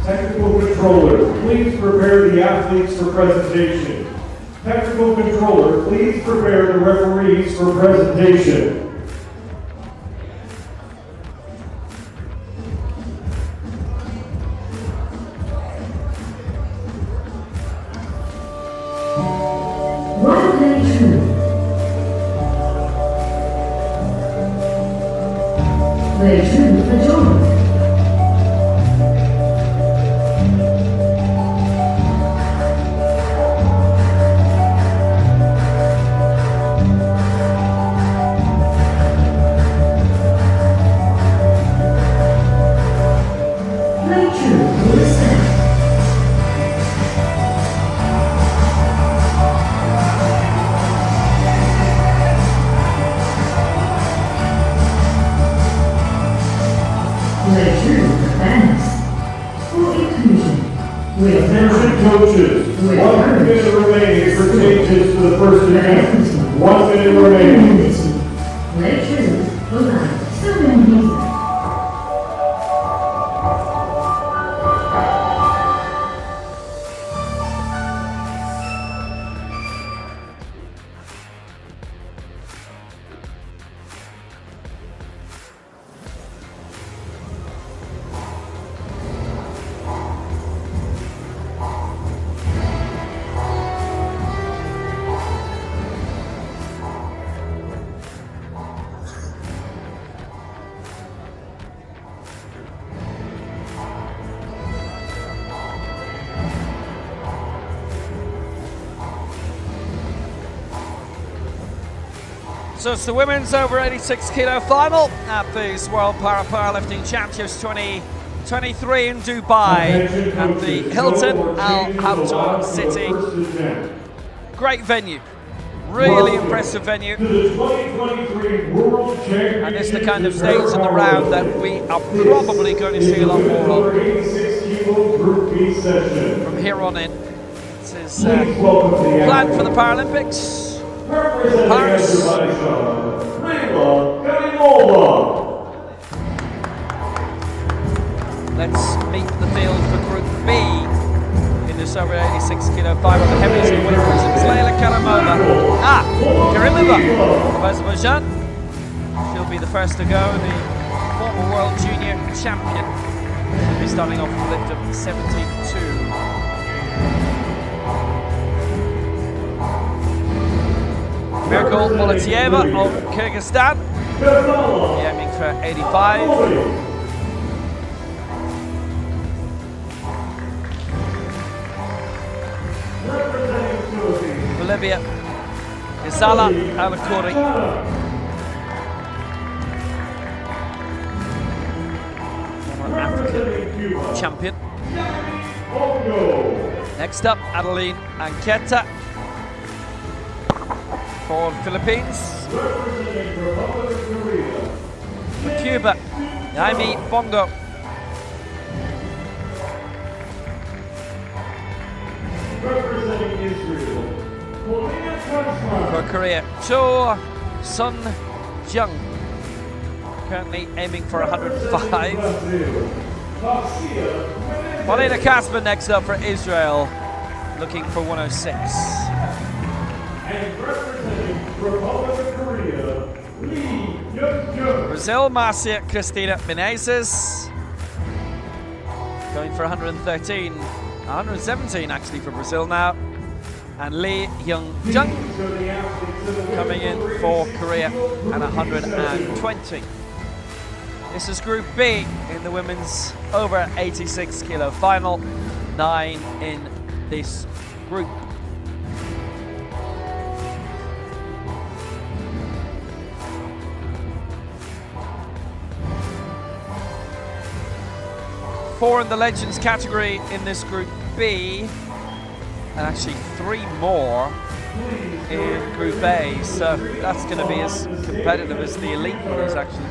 Technical controller, please prepare the athletes for presentation. Technical controller, please prepare the referees for presentation. Play true for John. Attention coaches, 1 minute remaining for changes to the first event. 1 minute remaining. So it's the women's over 86 kilo final at the World Paralifting Championships 2023 in Dubai at the Hilton Al Habtoon City. Great venue, really impressive venue. And it's the kind of stage in the round that we are probably going to see a lot more of from here on in. This is planned for the Paralympics. Paris. Let's meet the field for Group B in this over 86 kilo final. The heavies in winner is Leila Karamova. Karimova of Azerbaijan. She'll be the first to go. The former world junior champion. She'll be starting off with a lift of 72. Miracle Boletieva of Kyrgyzstan, aiming for 85. Bolivia, Izala Alakuri. Former African champion. Next up, Adeline Anqueta. For Philippines. For Cuba, Jaime Bongo. For Korea, Cho Sun Jung. Currently aiming for 105. Marlena Kasper next up for Israel, looking for 106. And representing Republic of Korea, Lee Young. Brazil, Marcia Cristina Menezes, going for 113, 117 actually for Brazil now. And Lee Hyung-jung coming in for Korea and 120. This is Group B in the women's over 86 kilo final, 9 in this group. Four in the Legends category in this Group B, and actually 3 more in Group A, so that's going to be as competitive as the elite is actually.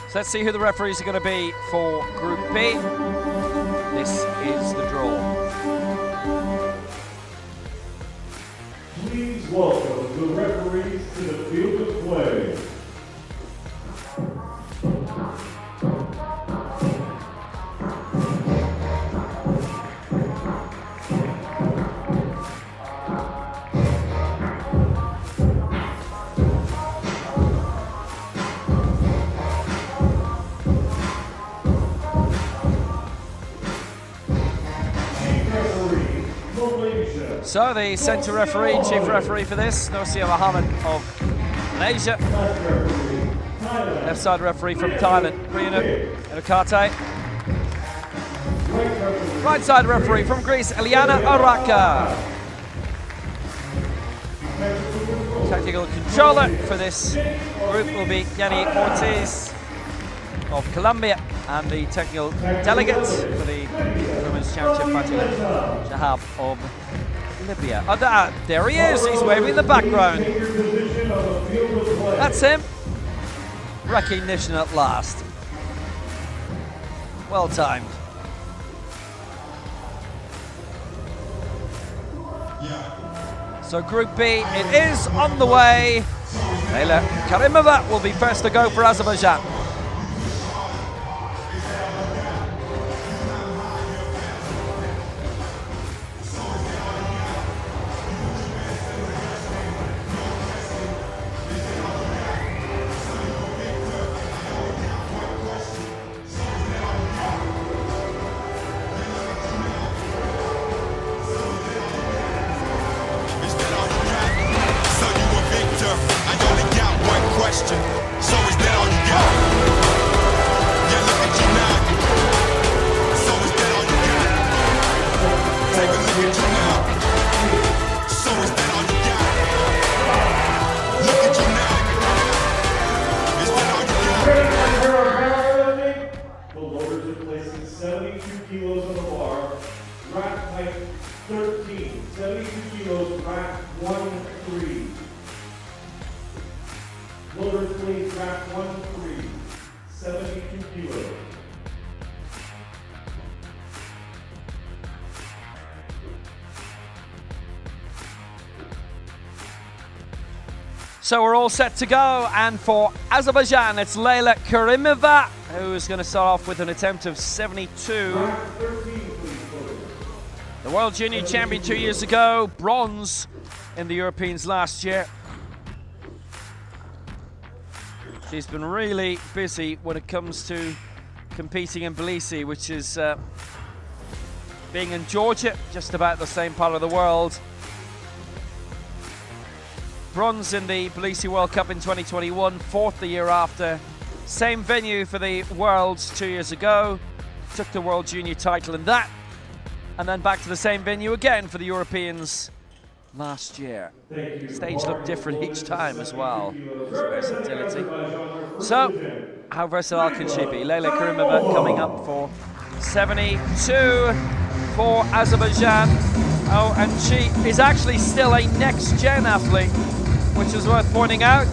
So let's see who the referees are going to be for Group B. This is the draw. Please welcome the referees to the field of play. So the centre referee, chief referee for this, Nosia Mohammed of Malaysia. Left side referee from Thailand, Riyanu Inokate. Right side referee from Greece, Eliana Araka. Technical controller for this group will be Yanni Ortiz of Colombia, and the technical delegate for the Women's Championship, Fatih Shahab of Libya. Oh, there he is, he's waving in the background. That's him. Recognition at last. Well timed. So Group B, it is on the way. Leyla Karimova will be first to go for Azerbaijan. So we're all set to go, and for Azerbaijan, it's Leyla Karimova, who's going to start off with an attempt of 72. The World Junior Champion 2 years ago, bronze in the Europeans last year. She's been really busy when it comes to competing in Tbilisi, which is being in Georgia, just about the same part of the world. Bronze in the Tbilisi World Cup in 2021, fourth the year after. Same venue for the Worlds 2 years ago. Took the World Junior title in that. And then back to the same venue again for the Europeans last year. Stage looked different each time as well. Versatility. So, how versatile can she be? Leyla Karimova coming up for 72 for Azerbaijan. Oh, and she is actually still a next-gen athlete, which is worth pointing out.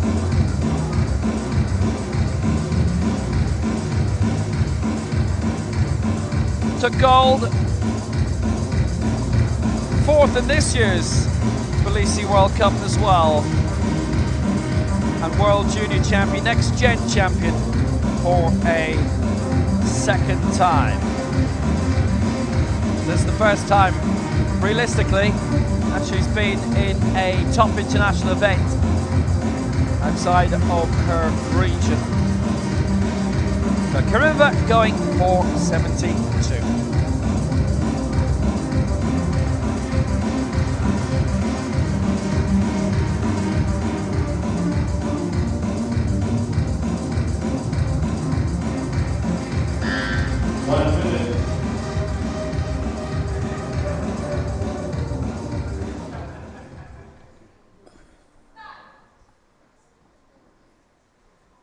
Took gold, fourth in this year's Tbilisi World Cup as well. And World Junior Champion, next-gen champion for a second time. This is the first time, realistically, that she's been in a top international event outside of her region. So Karimova going for 72.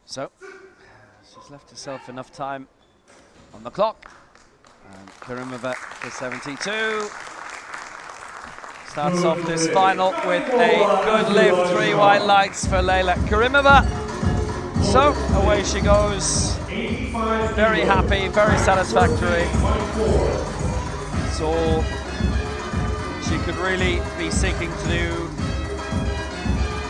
So, she's left herself enough time on the clock. And Karimova for 72. Starts off this final with a good lift, 3 white lights for Leyla Karimova. So, away she goes. Very happy, very satisfactory. It's all she could really be seeking to do.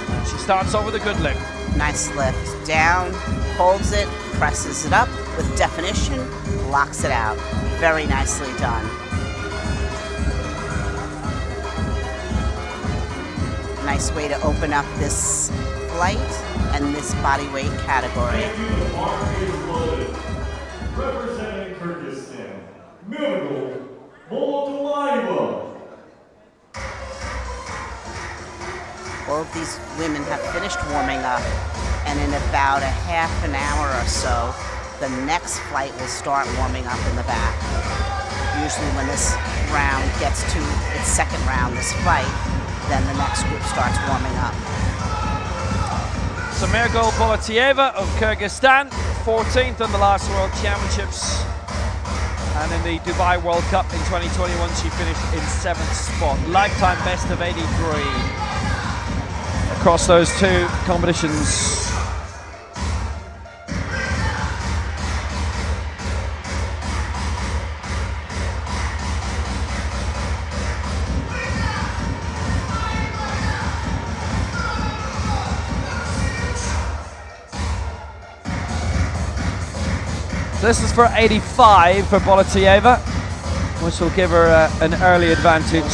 And she starts off with a good lift. Nice lift. Down, holds it, presses it up with definition, locks it out. Very nicely done. Nice way to open up this flight and this body weight category. Representing Kyrgyzstan, Miracle Molotolaeva. All of these women have finished warming up, and in about a half an hour or so, the next flight will start warming up in the back. Usually when this round gets to its second round, this fight, then the next group starts warming up. Samirgul Bolatieva of Kyrgyzstan, 14th in the last World Championships. And in the Dubai World Cup in 2021, she finished in 7th spot. Lifetime best of 83 across those two competitions. This is for 85 for Bolatieva, which will give her an early advantage.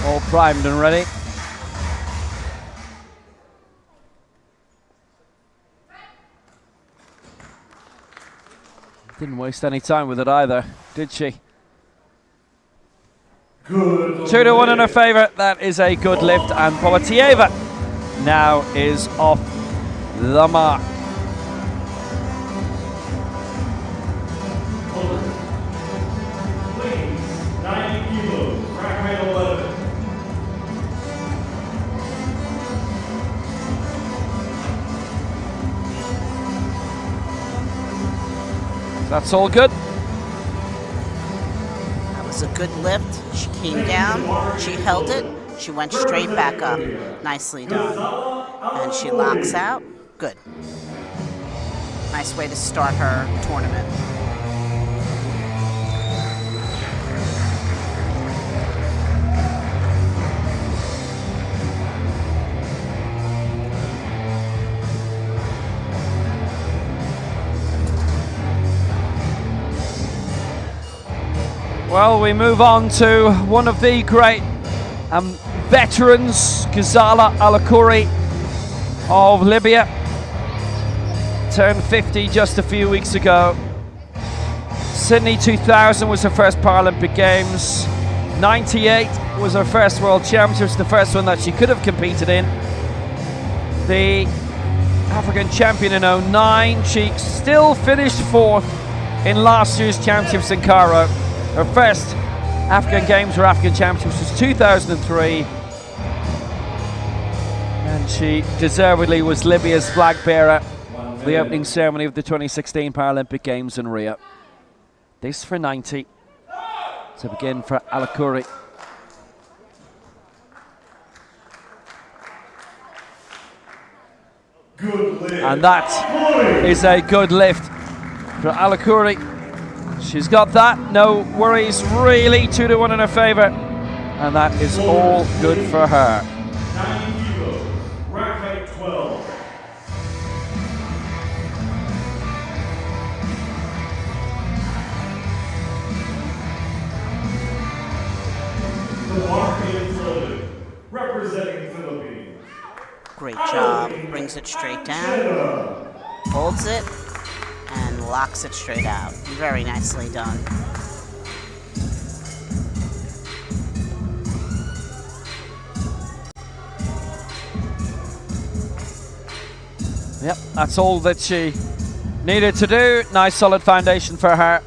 All primed and ready. Didn't waste any time with it either, did she? Good 2-1 in her favour. That is a good lift, and Bolatieva now is off the mark. Please, 90 kilos, rack height 11. That's all good. That was a good lift. She came down, she held it, she went straight back up. Nicely done. And she locks out. Good. Nice way to start her tournament. Well, we move on to one of the great veterans, Ghazala Alakouri of Libya. Turned 50 just a few weeks ago. Sydney 2000 was her first Paralympic Games. 98 was her first World Championships, the first one that she could have competed in. The African champion in 09. She still finished 4th in last year's championships in Cairo. Her first African Games or African Championships was 2003. And she deservedly was Libya's flag bearer for the opening ceremony of the 2016 Paralympic Games in Rio. This for 90 to begin for Alakouri. Good lift. And that is a good lift for Alakouri. She's got that, no worries really, 2-1 in her favour, and that is all good for her. 90 kilos, rack height 12. The Marketing Floated, representing Philippines. Great job. Brings it straight down. Holds it. And locks it straight out. Very nicely done. Yep, that's all that she needed to do. Nice solid foundation for her.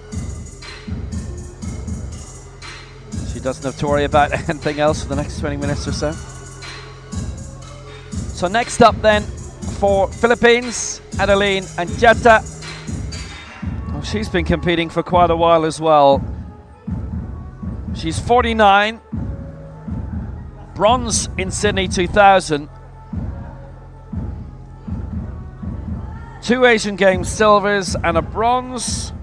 She doesn't have to worry about anything else for the next 20 minutes or so. So next up then for Philippines, Adeline Anjata. She's been competing for quite a while as well. She's 49, bronze in Sydney 2000, 2 Asian Games silvers and a bronze.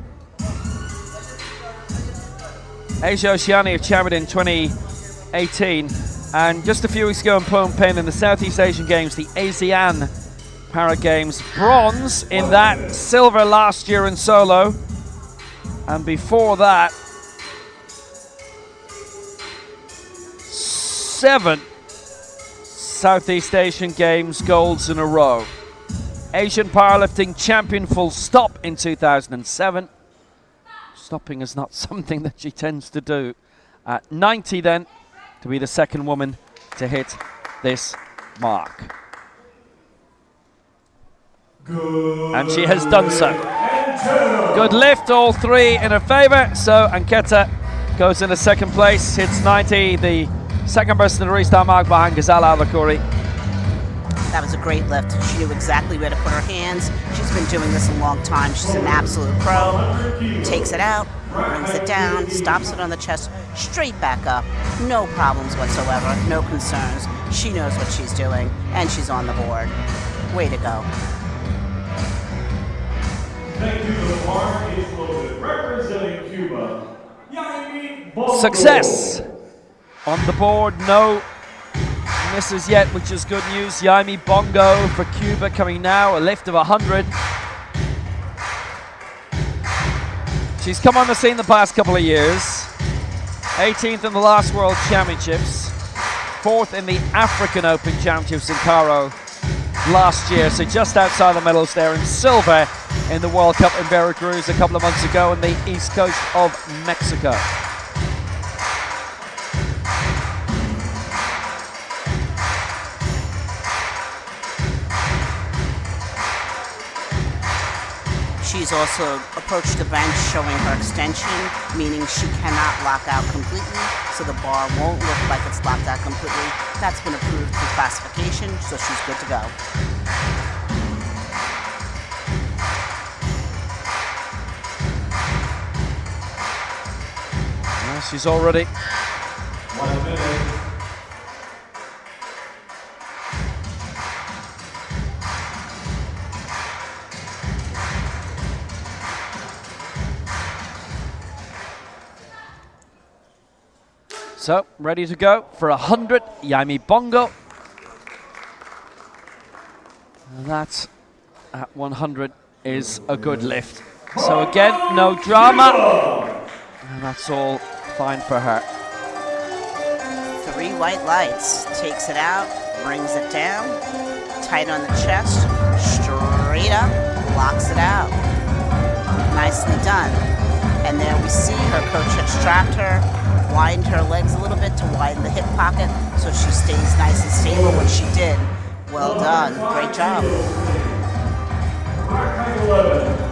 Asia Oceania champion in 2018, and just a few weeks ago in Phnom Penh in the Southeast Asian Games, the ASEAN Para Games, bronze in that, silver last year in solo, And before that, 7 Southeast Asian Games golds in a row. Asian Powerlifting champion full stop in 2007. Stopping is not something that she tends to do. At 90 then, to be the second woman to hit this mark. Good. And she has done so. Good lift, all 3 in her favor. So Anketa goes into second place, hits 90, the second person to reach that mark behind Ghazala Alakouri. That was a great lift. She knew exactly where to put her hands. She's been doing this a long time. She's an absolute pro. Takes it out, brings it down, stops it on the chest, straight back up. No problems whatsoever, no concerns. She knows what she's doing, and she's on the board. Way to go. Thank you to the bar is loaded. Representing Cuba, Yaimi Bongo. Success on the board, no misses yet, which is good news. Yaimi Bongo for Cuba coming now, a lift of 100. She's come on the scene the past couple of years. 18th in the last World Championships, 4th in the African Open Championships in Cairo last year, so just outside the medals there, and silver in the World Cup in Veracruz a couple of months ago on the east coast of Mexico. She's also approached the bench showing her extension, meaning she cannot lock out completely, so the bar won't look like it's locked out completely. That's been approved through classification, so she's good to go. Well, she's already 1 minute. so ready to go for 100. Yaimi Bongo. And that at 100 is a good lift. So again, no drama. And that's all fine for her. 3 white lights. Takes it out, brings it down, tight on the chest, straight up, locks it out. Nicely done. And there we see her coach had strapped her, widened her legs a little bit to widen the hip pocket so she stays nice and stable, which she did. Well done. Great job. Mark 11.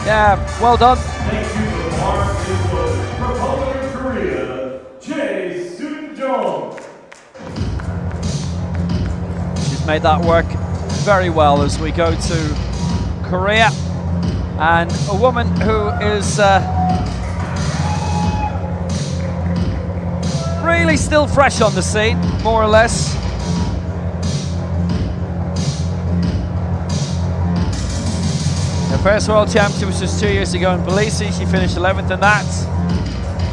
Yeah, well done. Thank you to the bar is loaded. From Poland, Korea, Jae Soon-jong. She's made that work very well as we go to Korea. And a woman who is really still fresh on the scene, more or less. Her first World Championship was just 2 years ago in Tbilisi. She finished 11th in that.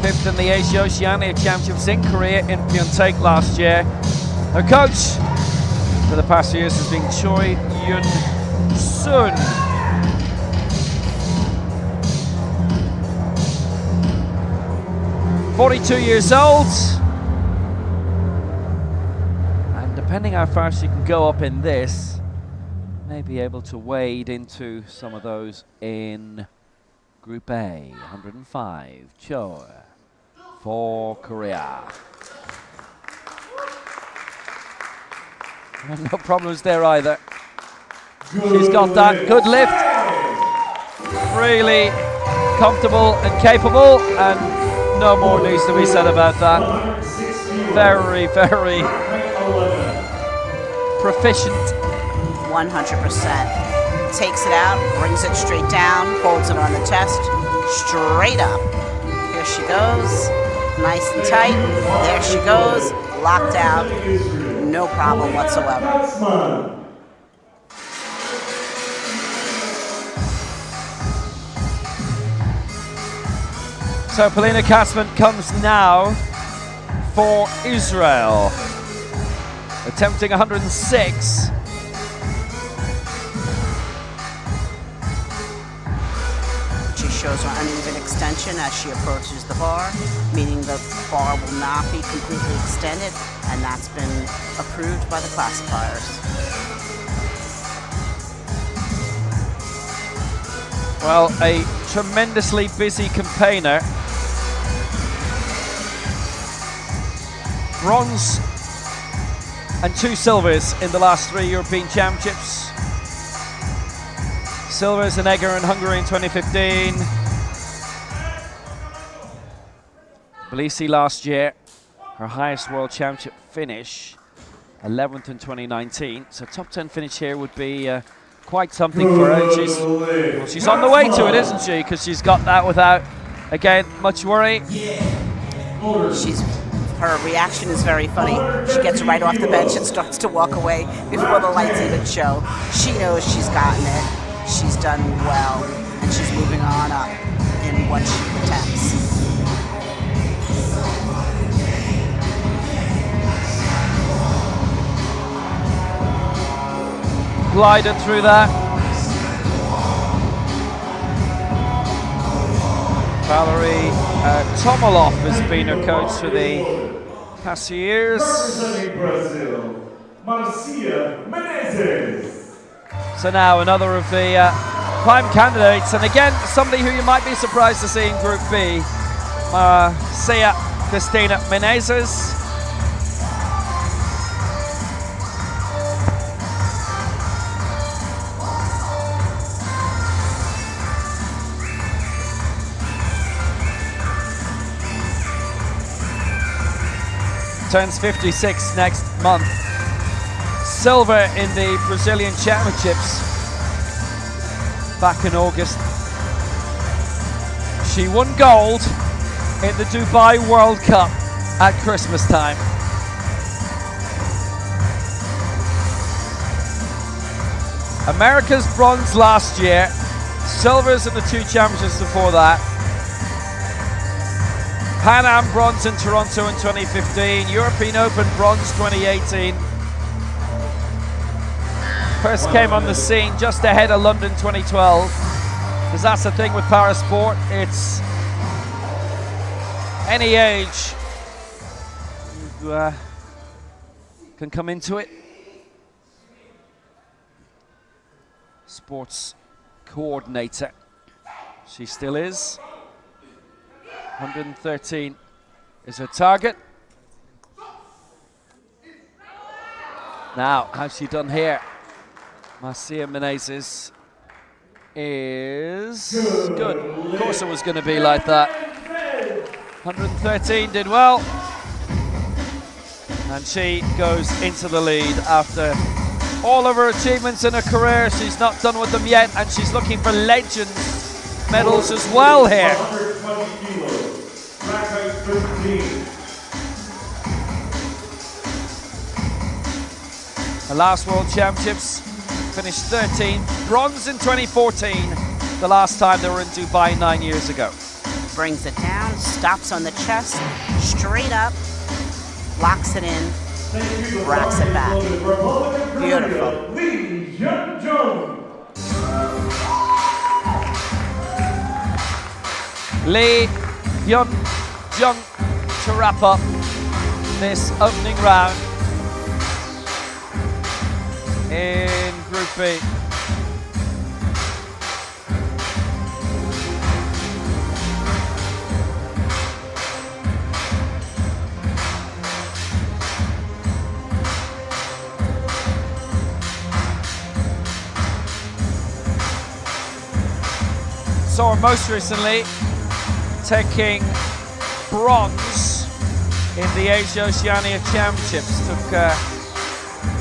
5th in the Asia Oceania Championships in Korea in Pyeongtaek last year. Her coach for the past few years has been Choi Yun-sun. "42 years old." And depending how far she can go up in this, may be able to wade into some of those in Group A. 105, Choi for Korea. And no problems there either. She's got that good lift. Really comfortable and capable, and no more needs to be said about that. Very, very proficient. 100%. Takes it out, brings it straight down, holds it on the chest, straight up. Here she goes, nice and tight. There she goes, locked out, no problem whatsoever. So Polina Kasman comes now for Israel, attempting 106. She shows her uneven extension as she approaches the bar, meaning the bar will not be completely extended, and that's been approved by the classifiers. Well, a tremendously busy campaigner. Bronze and 2 silvers in the last 3 European Championships. Silvers in Eger in Hungary in 2015. Tbilisi last year, her highest World Championship finish, 11th in 2019. So top 10 finish here would be quite something for her. She's on the way to it, isn't she? Because she's got that without, again, much worry. Her reaction is very funny. She gets right off the bench and starts to walk away before the lights even show. She knows she's gotten it. She's done well, and she's moving on up in what she attempts. Glided through that. Valerie Tomilov has been her coach for the past few years. Representing Brazil, Marcia Menezes. So now another of the prime candidates, and again somebody who you might be surprised to see in Group B, Marcia Cristina Menezes. Turns 56 next month. Silver in the Brazilian Championships back in August. She won gold in the Dubai World Cup at Christmas time. America's bronze last year, silvers in the 2 championships before that. Pan Am bronze in Toronto in 2015, European Open bronze 2018. First came on the scene just ahead of London 2012. Because that's the thing with parasport, it's any age you can come into it. Sports coordinator, she still is. 113 is her target. Now, how's she done here? Marcia Menezes is good. Of course it was going to be like that. 113 did well. And she goes into the lead after all of her achievements in her career. She's not done with them yet, and she's looking for legends medals as well here. 120 kilos, track height 13. The last World Championships, finished 13th, bronze in 2014, the last time they were in Dubai 9 years ago. Brings it down, stops on the chest, straight up, locks it in, racks it back. Beautiful. Lee Hyun-jung to wrap up this opening round in Group B. Saw her most recently taking bronze in the Asia Oceania Championships. Took a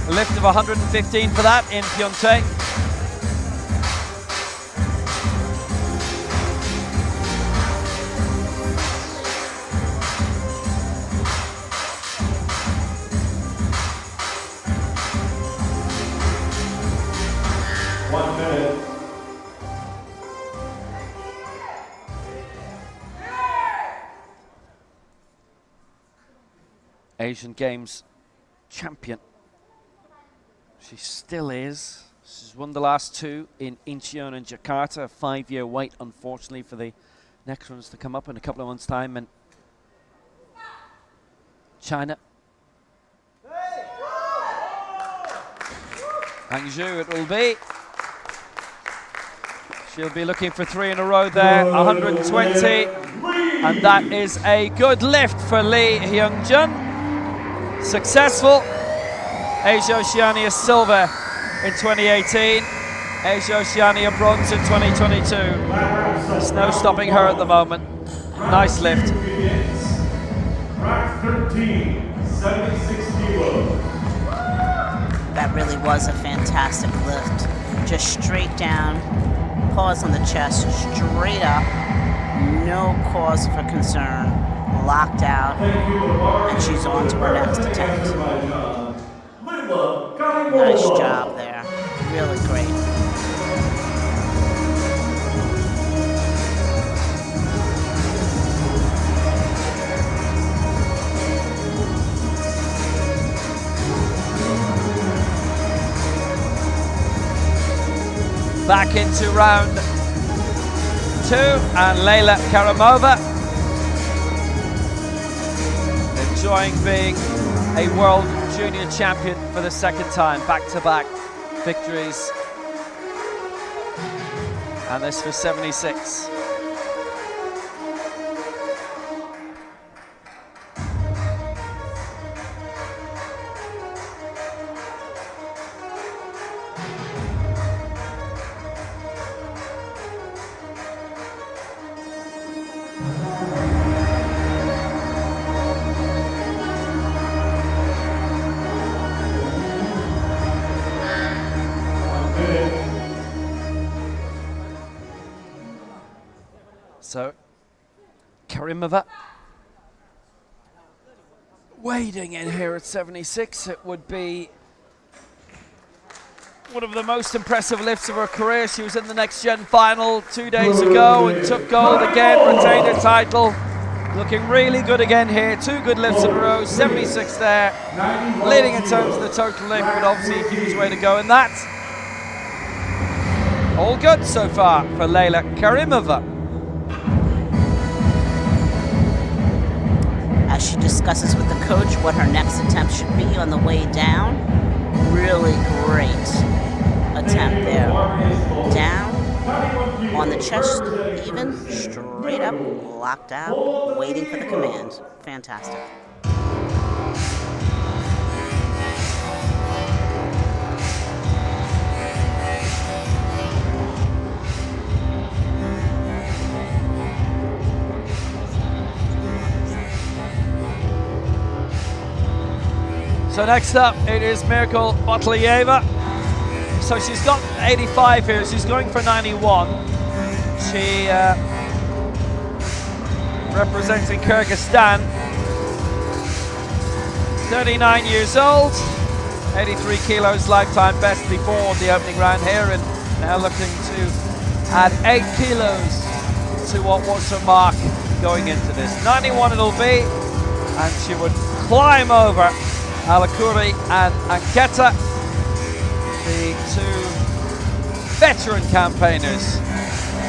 lift of 115 for that in Pyeongtaek. Asian Games champion. She still is. She's won the last 2 in Incheon and Jakarta. A 5-year wait, unfortunately, for the next ones to come up in a couple of months' time. And China. Hangzhou it will be. She'll be looking for 3 in a row there, 120. And that is a good lift for Lee Hyung-jun. Successful. Asia Oceania silver in 2018. Asia Oceania bronze in 2022. There's no stopping her at the moment. Nice lift. Rack 13, 76 kilos. That really was a fantastic lift. Just straight down, pause on the chest, straight up, no cause for concern, locked out, and she's on to her next attempt. Nice job there, really great. Back into round 2, and Leyla Karimova enjoying being a world junior champion for the 2nd time, back-to-back victories, and this for 76. So, Karimova wading in here at 76. It would be one of the most impressive lifts of her career. She was in the Next Gen final 2 days ago and took gold again, retained her title. Looking really good again here. 2 good lifts in a row, 76 there. Leading in terms of the total lift, but obviously a huge way to go in that. All good so far for Leyla Karimova. As she discusses with the coach what her next attempt should be on the way down. Really great attempt there. Down, on the chest, even, straight up, locked out, waiting for the command. Fantastic. So next up, it is Miracle Botlieva. So she's got 85 here. She's going for 91. She representing Kyrgyzstan. 39 years old. 83 kilos lifetime best before the opening round here, and now looking to add 8 kilos to what was her mark going into this. 91 it'll be, and she would climb over Alakuri and Anketa, the 2 veteran campaigners,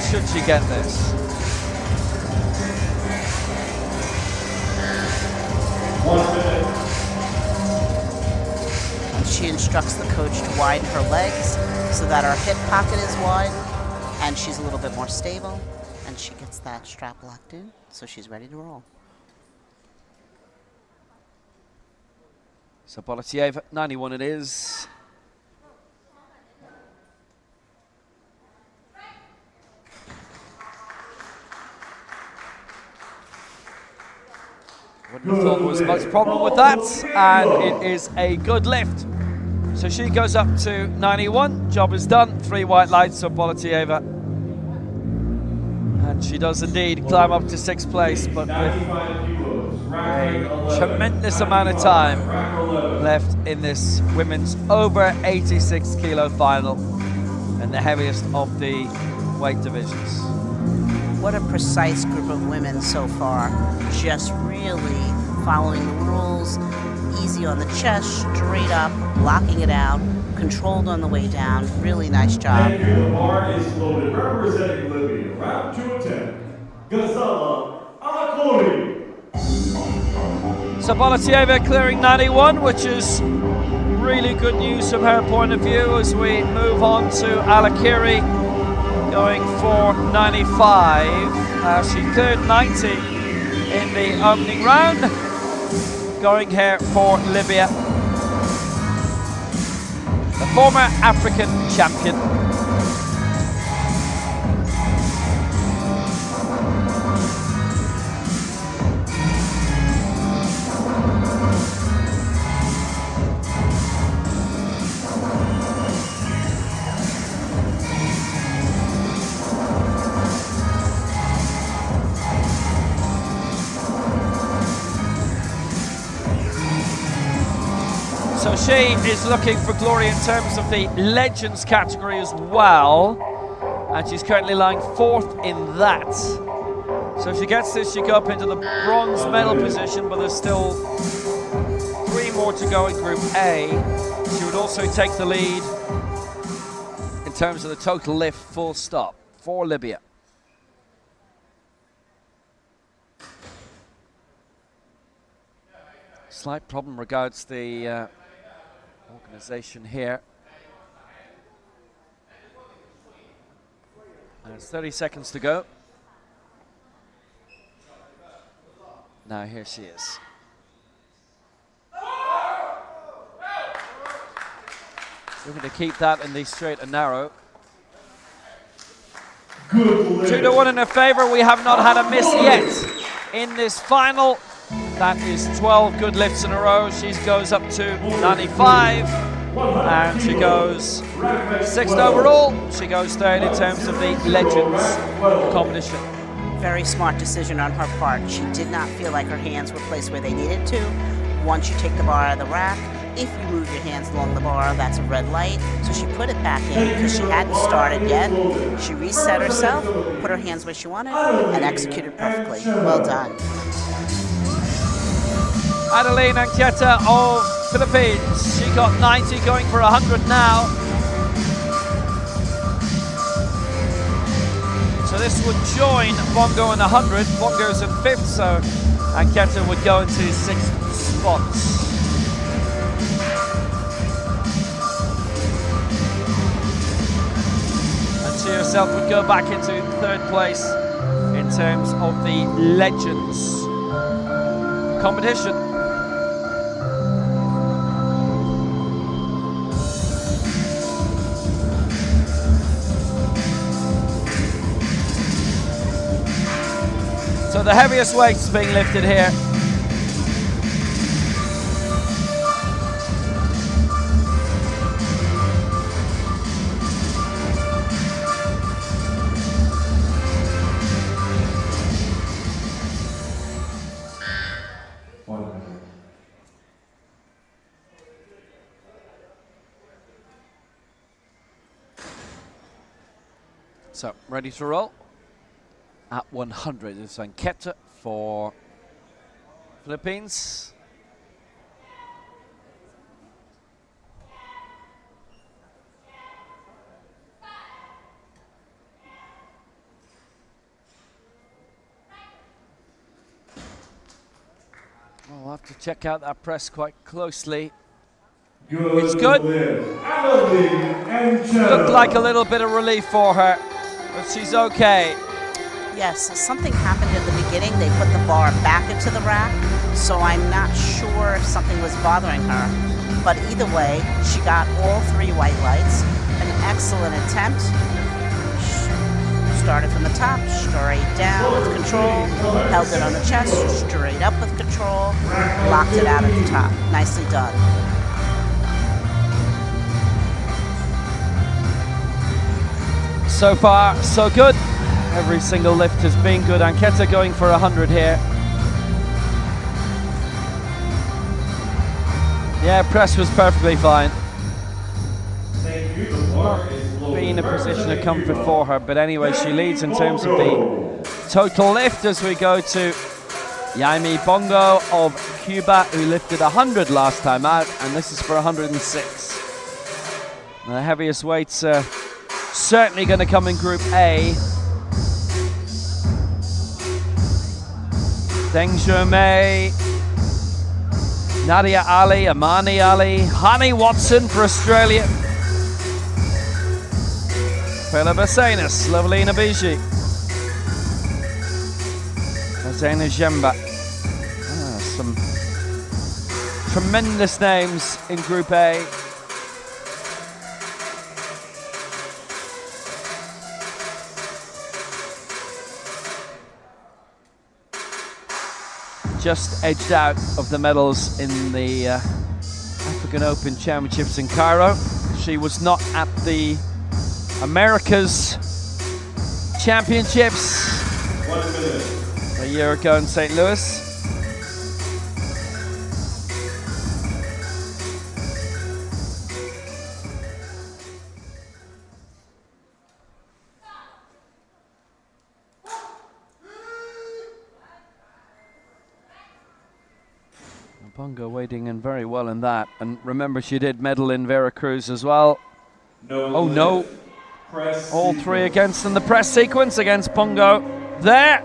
should she get this. And she instructs the coach to widen her legs so that her hip pocket is wide and she's a little bit more stable, and she gets that strap locked in, so she's ready to roll. So Boletieva, 91 it is. Wouldn't have thought there was much problem with that, and it is a good lift. So she goes up to 91, job is done, 3 white lights for Boletieva. And she does indeed climb up to 6th place, but with a tremendous amount of time left in this women's over 86 kilo final, and the heaviest of the weight divisions. What a precise group of women so far. Just really following the rules. Easy on the chest, straight up, blocking it out, controlled on the way down. Really nice job. Thank you. The bar is loaded. Representing Libya, round 2 attempt, Gazala Alakoli. Sabalatieva clearing 91, which is really good news from her point of view as we move on to Alakiri going for 95. She cleared 90 in the opening round, going here for Libya, the former African champion. So she is looking for glory in terms of the Legends category as well, and she's currently lying 4th in that. So if she gets this, she go up into the bronze medal position, but there's still 3 more to go in Group A. She would also take the lead in terms of the total lift, full stop, for Libya. Slight problem regards the organization here. And it's 30 seconds to go. Now here she is. Looking to keep that in the straight and narrow. 2-1 in her favor. We have not had a miss yet in this final. That is 12 good lifts in a row. She goes up to 95, and she goes 6th overall. She goes 3rd in terms of the Legends competition. Very smart decision on her part. She did not feel like her hands were placed where they needed to. Once you take the bar out of the rack, if you move your hands along the bar, that's a red light. So she put it back in because she hadn't started yet. She reset herself, put her hands where she wanted, and executed perfectly. Well done. Adeline Anqueta of Philippines. She got 90, going for 100 now. So this would join Bongo in 100. Bongo's in 5th, so Anqueta would go into 6th spots. And she herself would go back into 3rd place in terms of the Legends competition. So the heaviest weights being lifted here. So ready to roll. At 100 is Anqueta for Philippines. We'll have to check out that press quite closely. It's good. Looked like a little bit of relief for her, but she's okay. Yes, something happened in the beginning. They put the bar back into the rack, so I'm not sure if something was bothering her. But either way, she got all 3 white lights. An excellent attempt. Started from the top, straight down with control, held it on the chest, straight up with control, locked it out at the top. Nicely done. So far, so good. Every single lift has been good. Anqueta going for 100 here. Yeah, press was perfectly fine. Been a position of comfort for her, but anyway, she leads in terms of the total lift as we go to Jaime Bongo of Cuba, who lifted 100 last time out, and this is for 106. The heaviest weights are certainly going to come in Group A. Deng Zhomei, Nadia Ali, Amani Ali, Hani Watson for Australia, Pela Basanis, Lovelina Biji, Azena Jemba. Some tremendous names in Group A. Just edged out of the medals in the African Open Championships in Cairo. She was not at the Americas Championships 1 minute. a year ago in St. Louis. Bongo wading in very well in that. And remember, she did medal in Veracruz as well. Oh no. All three against in the press sequence against Bongo. There.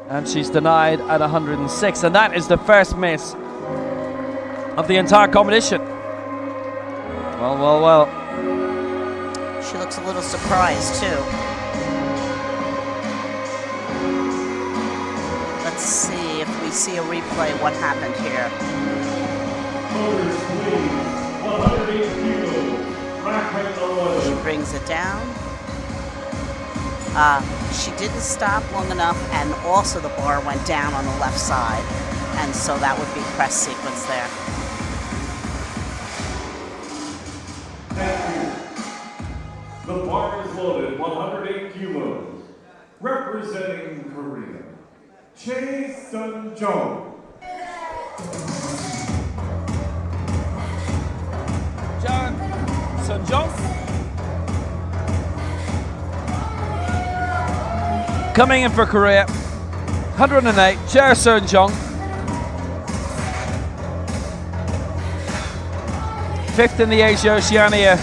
And she's denied at 106. And that is the first miss of the entire competition. Well, well, well. She looks a little surprised too. Let's see if we see a replay what happened here. Voters, please. 108 kilos. Rack height She 11. brings it down. She didn't stop long enough, and also the bar went down on the left side, and so that would be press sequence there. Thank you. The bar is loaded. 108 kilos. Representing Korea, Chae Sun-jung. Sun-jung. Coming in for Korea, 108, Chae Sun-jung. 5th in the Asia Oceania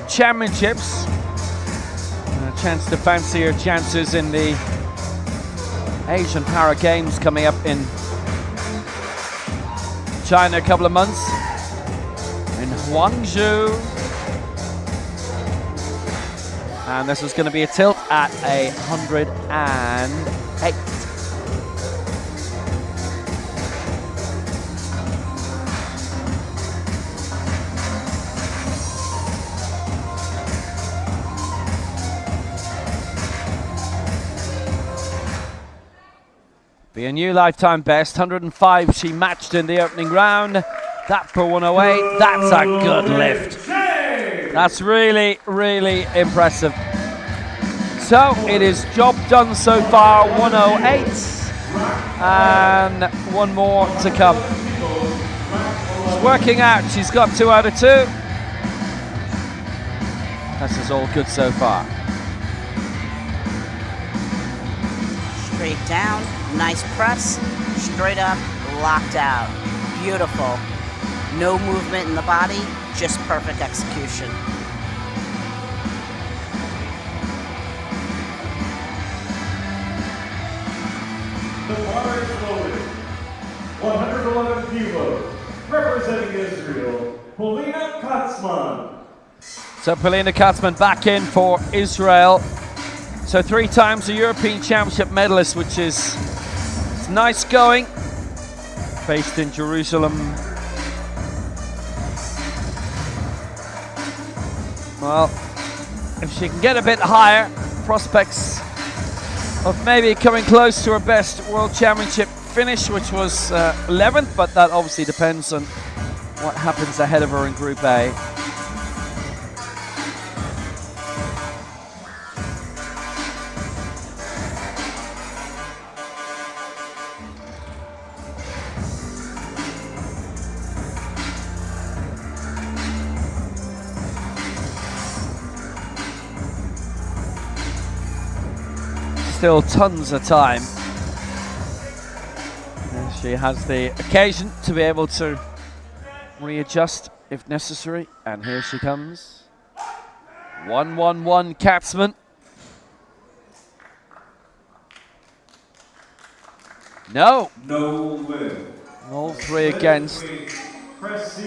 Championships. And a chance to fancy her chances in the Asian Para Games coming up in China a couple of months. In Guangzhou. And this is going to be a tilt at 108. Be a new lifetime best, 105 she matched in the opening round. That for 108, that's a good lift. That's really, really impressive. So it is job done so far, 108, and one more to come. She's working out, she's got 2 out of 2. This is all good so far. Straight down, nice press, straight up, locked out. Beautiful. No movement in the body, just perfect execution. The bar is loaded. 111 kilos. Representing Israel, Polina Katzman. So Polina Katzman back in for Israel. So 3 times a European Championship medalist, which is nice going. Based in Jerusalem. Well, if she can get a bit higher, prospects of maybe coming close to her best World Championship finish, which was 11th, but that obviously depends on what happens ahead of her in Group A. Still tons of time. she has the occasion to be able to readjust if necessary. And here she comes. 1-1-1 Katzman. No. No win. All three against.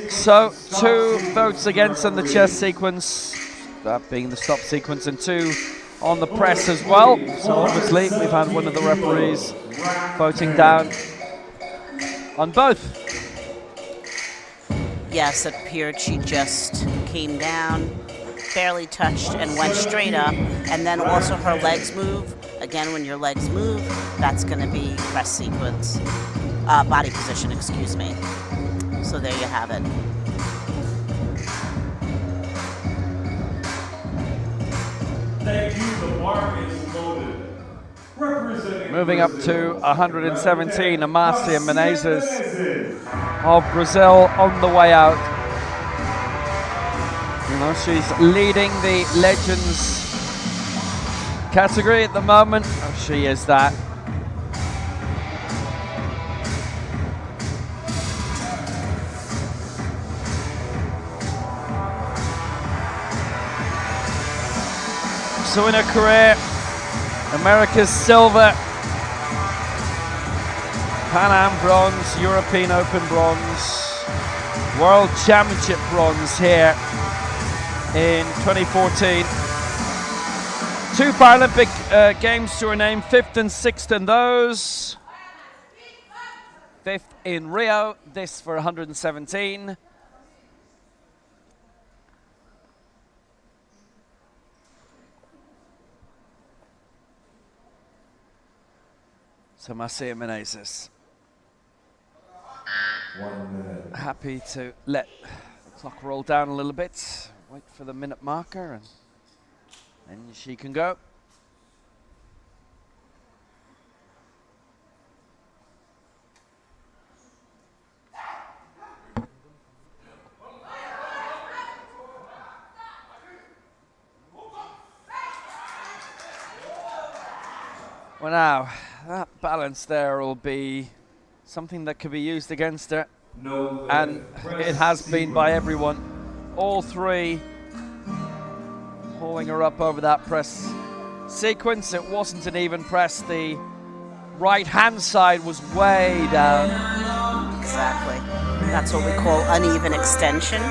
So 2 votes against on the chest sequence, that being the stop sequence, and 2 on the press as well. So obviously we've had one of the referees voting down on both. Yes, it appeared she just came down, barely touched, and went straight up. And then also her legs move. Again, when your legs move, that's going to be press sequence, body position, excuse me. So there you have it. Thank you, the bar is loaded. Representing Moving up Brazil, to 117, Amacia Menezes Menezes. of Brazil on the way out. You know, she's leading the Legends category at the moment. Oh, she is that. So in her career, America's silver, Pan Am bronze, European Open bronze, World Championship bronze here in 2014. 2 Paralympic Games to her name, 5th and 6th in those. 5th in Rio, this for 117. So Amacia Menezes. 1 minute. Happy to let the clock roll down a little bit. Wait for the minute marker and then she can go. Well now, that balance there will be something that could be used against her. No And it has been by everyone. All 3 hauling her up over that press sequence. It wasn't an even press. The right hand side was way down. Exactly. That's what we call uneven extension.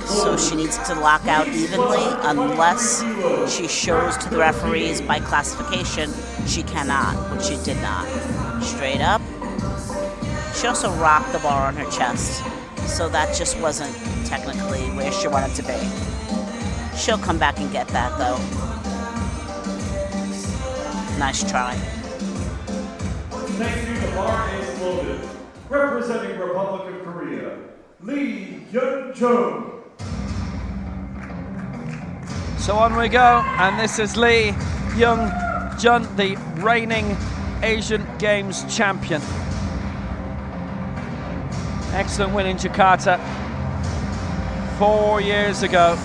So she needs to lock out evenly unless she shows to the referees by classification she cannot, which she did not. Straight up. She also rocked the bar on her chest, so that just wasn't technically where she wanted to be. She'll come back and get that though. Nice try. Thank you, the bar is loaded. Representing Republic of Korea, Lee Hyun-jung. So on we go, and this is Lee Hyun-jung, the reigning Asian Games champion. Excellent win in Jakarta 4 years ago.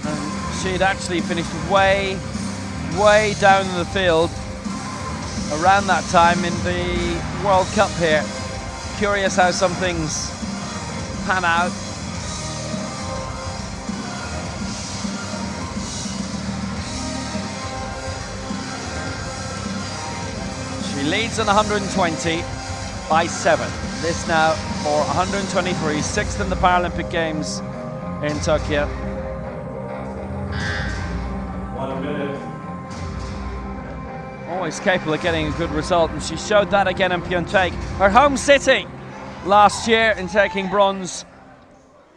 And she'd actually finished way down in the field around that time in the World Cup here. Curious how some things pan out. She leads on 120 by 7. This now for 123, 6th in the Paralympic Games in Tokyo. 1 minute. Always capable of getting a good result, and she showed that again in Pyeongtaek, her home city, last year in taking bronze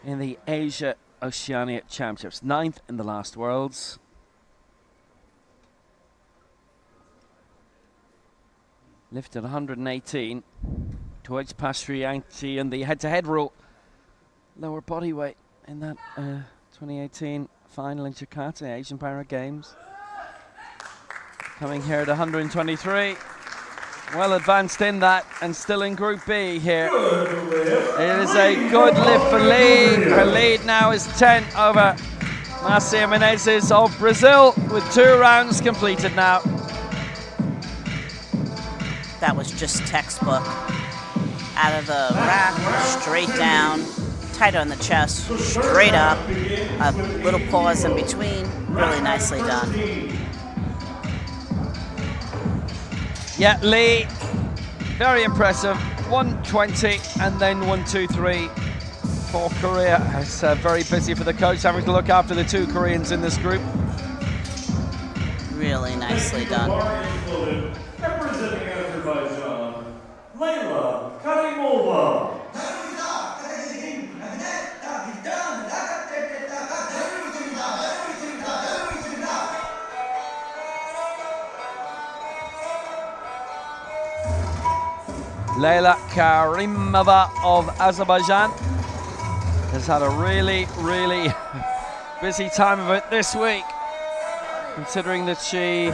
in the Asia Oceania Championships, 9th in the last Worlds. Lifted 118 to edge past Sriyanti in the head-to-head rule. Lower body weight in that 2018 final in Jakarta, Asian Para Games. Coming here at 123. well advanced in that and still in Group B here. It is a good lift for Lee. Her lead now is 10 over Marcia Menezes of Brazil with 2 rounds completed now. That was just textbook. Out of the rack, straight down, tight on the chest, straight up, a little pause in between, really nicely done. Yeah, Lee, very impressive. 120 and then 123 for Korea. It's very busy for the coach, having to look after the 2 Koreans in this group. Really nicely done. Representing Azerbaijan, Layla Karimova. Layla Karimova of Azerbaijan has had a really, really busy time of it this week, considering that she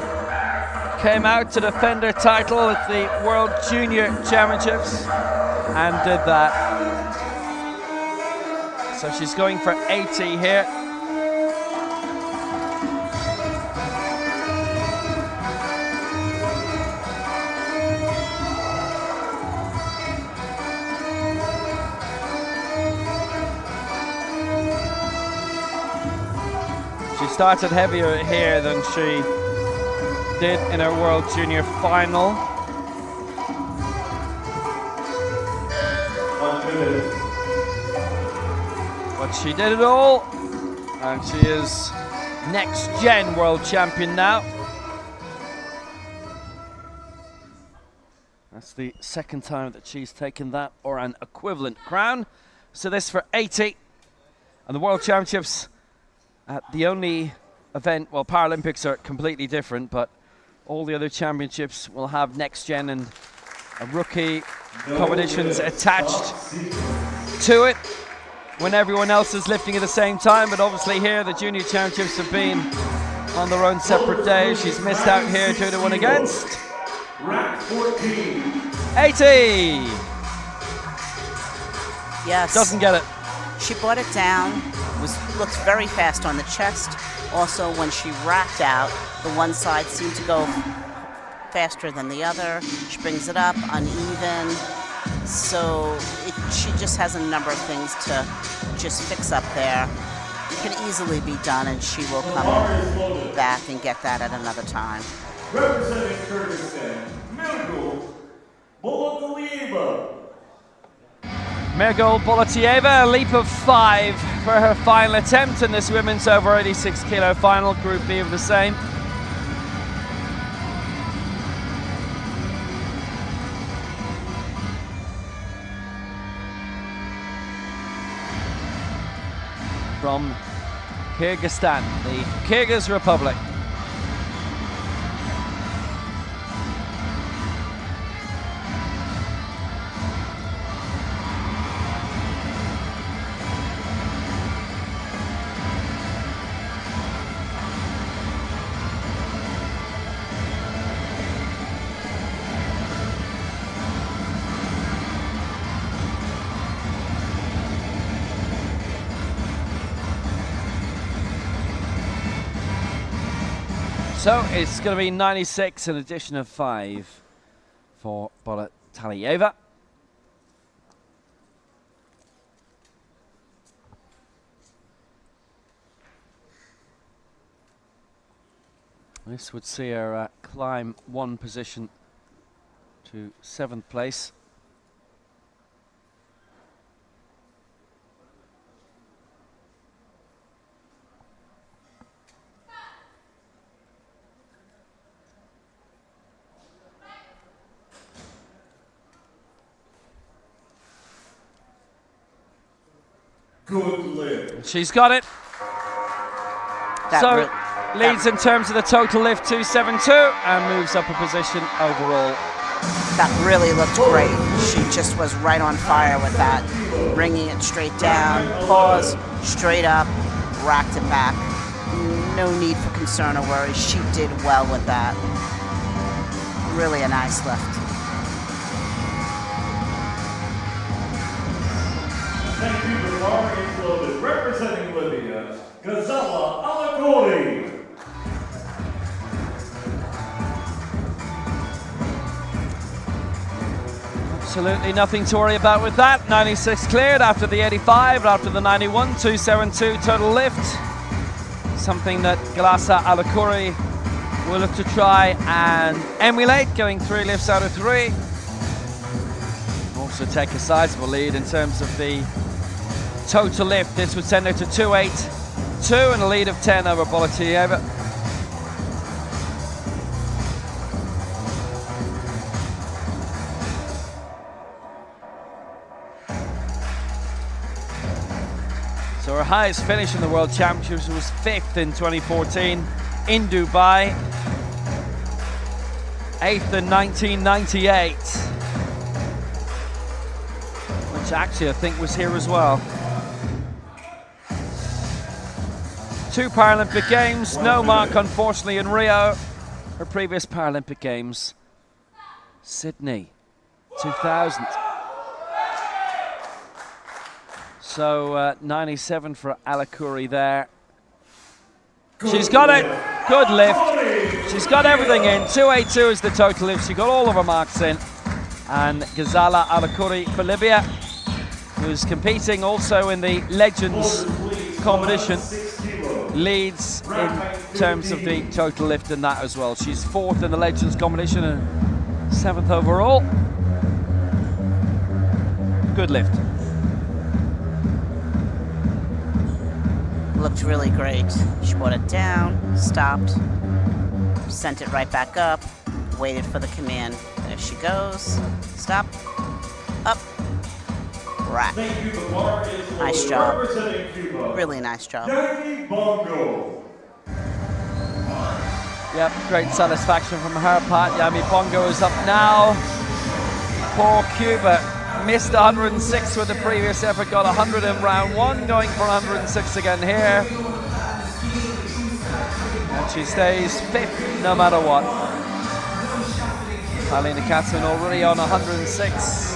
came out to defend her title at the World Junior Championships and did that. So she's going for 80 here. She started heavier here than she did in her World Junior final. But she did it all, and she is next gen world champion now. That's the second time that she's taken that or an equivalent crown. So this for 80, and the World Championships at the only event, well, Paralympics are completely different, but all the other championships will have next gen and rookie competitions attached to it when everyone else is lifting at the same time. But obviously here the junior championships have been on their own separate days. She's missed out here 2-1 against. 80. Yes. Doesn't get it. She brought it down, looked very fast on the chest. Also, when she racked out, the one side seemed to go faster than the other. She brings it up, uneven. So she just has a number of things to just fix up there. It can easily be done, and she will come back and get that at another time. Representing Kyrgyzstan, Mirgul Bolotalieva. Mirgul Bolotayeva, a leap of 5 for her final attempt in this women's over 86 kilo final, Group B of the same. From Kyrgyzstan, the Kyrgyz Republic. So it's going to be 96, an addition of 5 for Bolotalieva. This would see her climb 1 position to 7th place. Good lift. She's got it. So leads in terms of the total lift 272 and moves up a position overall. That really looked great. She just was right on fire with that. Bringing it straight down, pause, straight up, racked it back. No need for concern or worry. She did well with that. Really a nice lift. Thank you, the bar is loaded. Representing Libya, Gazala Alakori. Absolutely nothing to worry about with that. 96 cleared after the 85, after the 91, 272 total lift. Something that Galasa Alakuri will look to try and emulate, going 3 lifts out of 3. Also take a sizable lead in terms of the total lift. This would send her to 282 and a lead of 10 over Boletieva. So her highest finish in the World Championships was 5th in 2014 in Dubai, 8th in 1998, which actually I think was here as well. 2 Paralympic Games, no mark unfortunately in Rio. Her previous Paralympic Games, Sydney, 2000. So 97 for Alakuri there. She's got it. Good lift. She's got everything in. 282 is the total lift. She got all of her marks in. And Ghazala Alakuri for Libya, who's competing also in the Legends competition, leads in terms of the total lift in that as well. She's 4th in the Legends competition and 7th overall. Good lift. Looked really great. She brought it down, stopped, sent it right back up, waited for the command. There she goes. Stop. Up. Rack. Nice job. Really nice job. Yep, great satisfaction from her part. Yami Bongo is up now. Poor Cuba. Missed 106 with the previous effort, got 100 in round 1, going for 106 again here. And she stays 5th no matter what. Alina Katzman already on 106.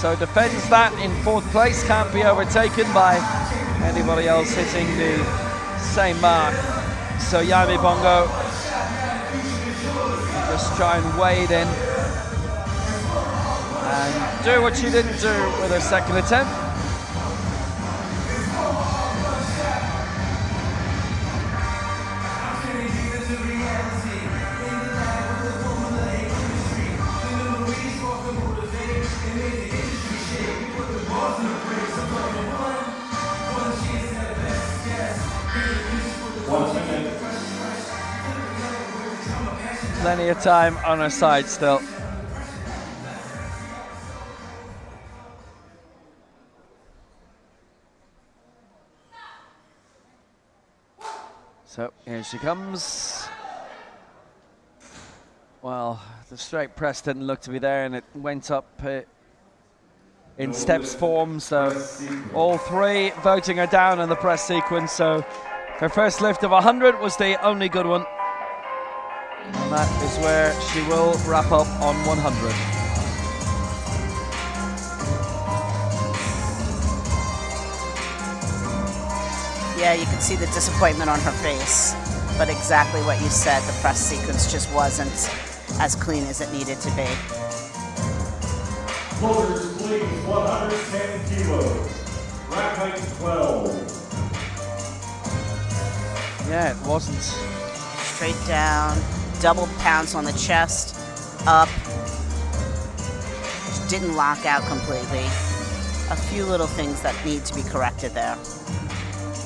So defends that in 4th place, can't be overtaken by anybody else hitting the same mark. So Yami Bongo just try and wade in and do what she didn't do with her 2nd attempt. Plenty of time on her side still. So here she comes. Well, the straight press didn't look to be there and it went up in steps form. So all 3 voting her down in the press sequence. So her first lift of 100 was the only good one. And that is where she will wrap up on 100. Yeah, you can see the disappointment on her face, but exactly what you said, the press sequence just wasn't as clean as it needed to be. Floaters, please, 110 kilos. Rack height 12. Yeah, it wasn't. Straight down, double pounce on the chest, up. Just didn't lock out completely. A few little things that need to be corrected there.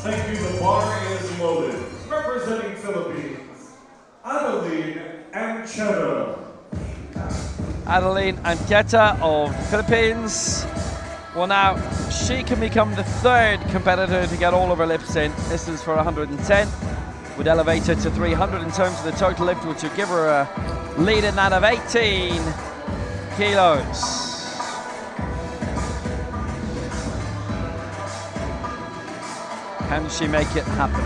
Thank you, the bar is loaded. Representing Philippines, Adeline Ancheta. Adeline Ancheta of Philippines. Well, now she can become the 3rd competitor to get all of her lifts in. This is for 110. Would elevate her to 300 in terms of the total lift, which would give her a lead in that of 18 kilos. Can she make it happen?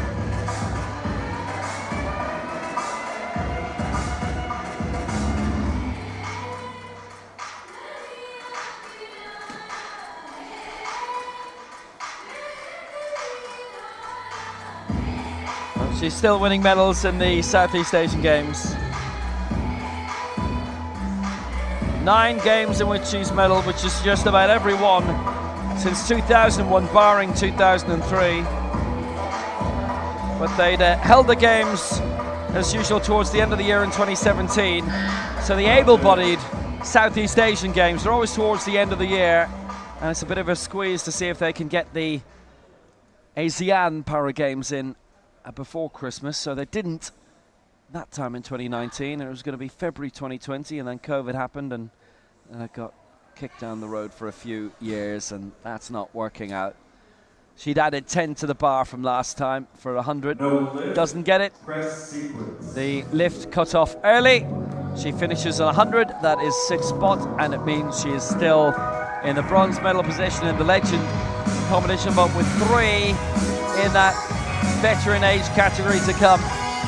She's still winning medals in the Southeast Asian Games. 9 games in which she's medaled, which is just about every one since 2001, barring 2003. But they'd held the games as usual towards the end of the year in 2017. So the able-bodied Southeast Asian Games are always towards the end of the year, and it's a bit of a squeeze to see if they can get the ASEAN Para Games in before Christmas. So they didn't that time in 2019, and it was going to be February 2020, and then COVID happened, and it got kicked down the road for a few years, and that's not working out. She'd added 10 to the bar from last time for 100. No lift. Doesn't get it. Press sequence. The lift cut off early. She finishes on 100. That is 6th spot, and it means she is still in the bronze medal position in the legend competition, but with 3 in that veteran age category to come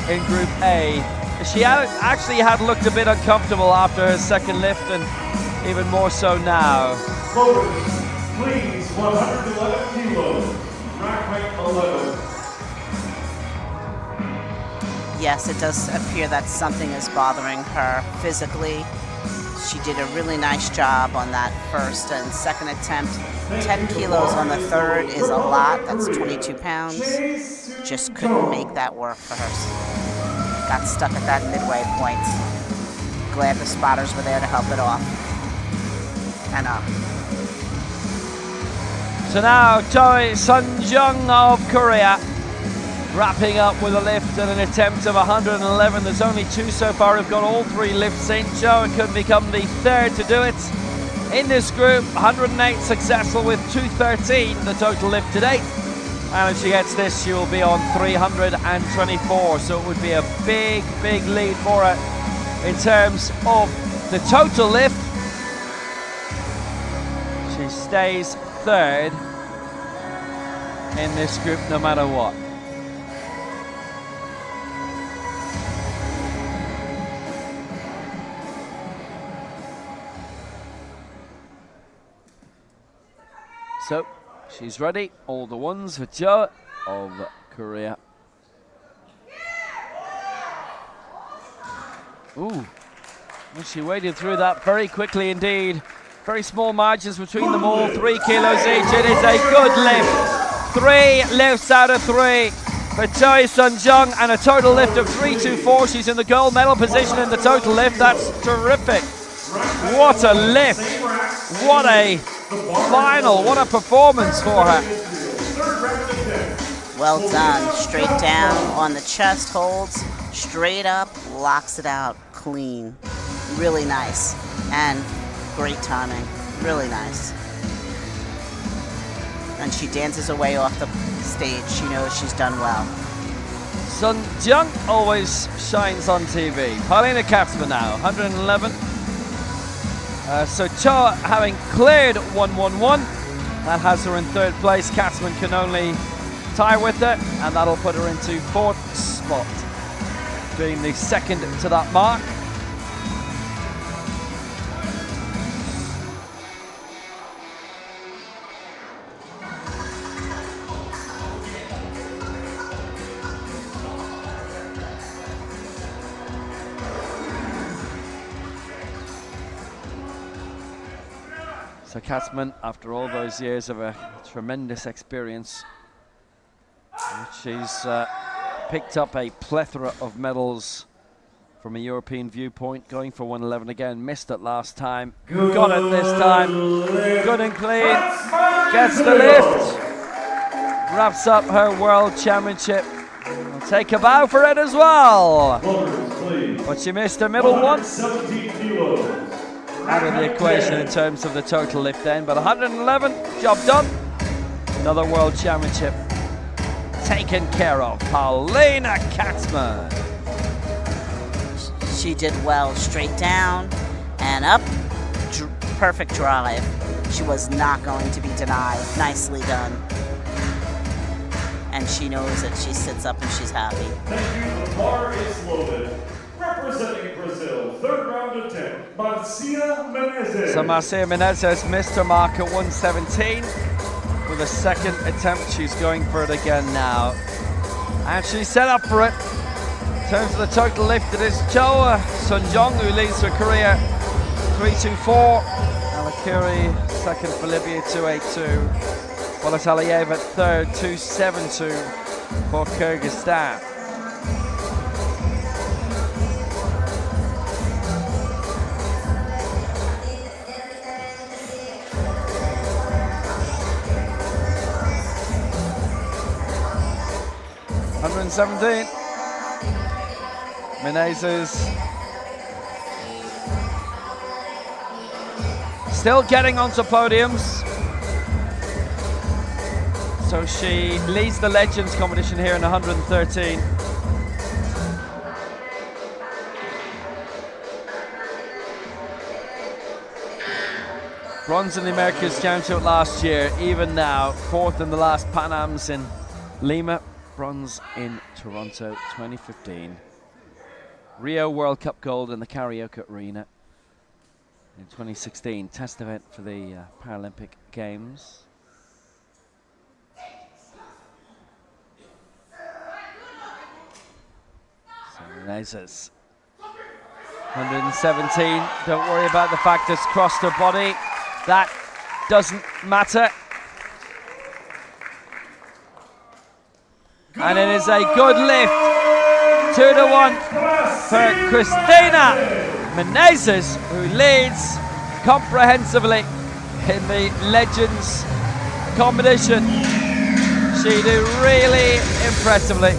in Group A. She actually had looked a bit uncomfortable after her second lift, and even more so now. Voters, please, 111 kilos, rack weight 11. Yes, it does appear that something is bothering her physically. She did a really nice job on that first and second attempt. 10 kilos on the third is a lot. That's 22 pounds. Just couldn't make that work for her. Got stuck at that midway point. Glad the spotters were there to help it off. And up. So now Choi Sun-jung of Korea wrapping up with a lift and an attempt of 111. There's only 2 so far who've got all 3 lifts in. Cho could become the 3rd to do it in this group. 108 successful with 213 the total lift to date. And if she gets this, she will be on 324. So it would be a big, big lead for her in terms of the total lift. She stays 3rd in this group no matter what. So she's ready. All the ones for Jo of Korea. Ooh, well, she waded through that very quickly indeed. Very small margins between them all, 3 kilos each. It is a good lift. 3 lifts out of 3 for Choi Sun-jung, and a total lift of 324. She's in the gold medal position in the total lift. That's terrific. What a lift. What a final. What a performance for her. Well done. Straight down on the chest holds. Straight up, locks it out clean. Really nice. And great timing. Really nice. And she dances away off the stage. She knows she's done well. Sun-jung always shines on TV. Paulina Katzmann now, 111. So Cho having cleared 111. That has her in 3rd place. Katzmann can only tie with her, and that'll put her into 4th spot, being the 2nd to that mark. So Katzmann, after all those years of a tremendous experience, she's picked up a plethora of medals from a European viewpoint, going for 111 again, missed it last time, got it this time, good and clean, gets the lift, wraps up her World Championship. We'll take a bow for it as well, but she missed her middle one. 17 kilos. Out of the equation in terms of the total lift then, but 111, job done. Another World Championship taken care of. Paulina Katzmann. She did well. Straight down and up. Perfect drive. She was not going to be denied. Nicely done. And she knows it. She sits up and she's happy. Thank you. The bar is loaded. Representing Brazil, 3rd round attempt, Marcia Menezes. So Marcia Menezes missed her mark at 117. With a 2nd attempt, she's going for it again now. And she's set up for it. In terms of the total lift, it is Cho Sunjong who leads for Korea, 3.24. Alakiri second for Libya, 2.82. Bolataliyeva third, 2.72 for Kyrgyzstan. $117. Menezes still getting onto podiums. So she leads the Legends competition here in 113. Bronze in the Americas Championship last year, even now, fourth in the last Pan Ams in Lima, bronze in Toronto 2015. Rio World Cup gold in the Karaoke Arena in 2016, test event for the Paralympic Games. So Menezes, 117. Don't worry about the fact it's crossed her body. That doesn't matter. And it is a good lift. 2-1 for Christina Menezes, who leads comprehensively in the Legends competition. She did really impressively.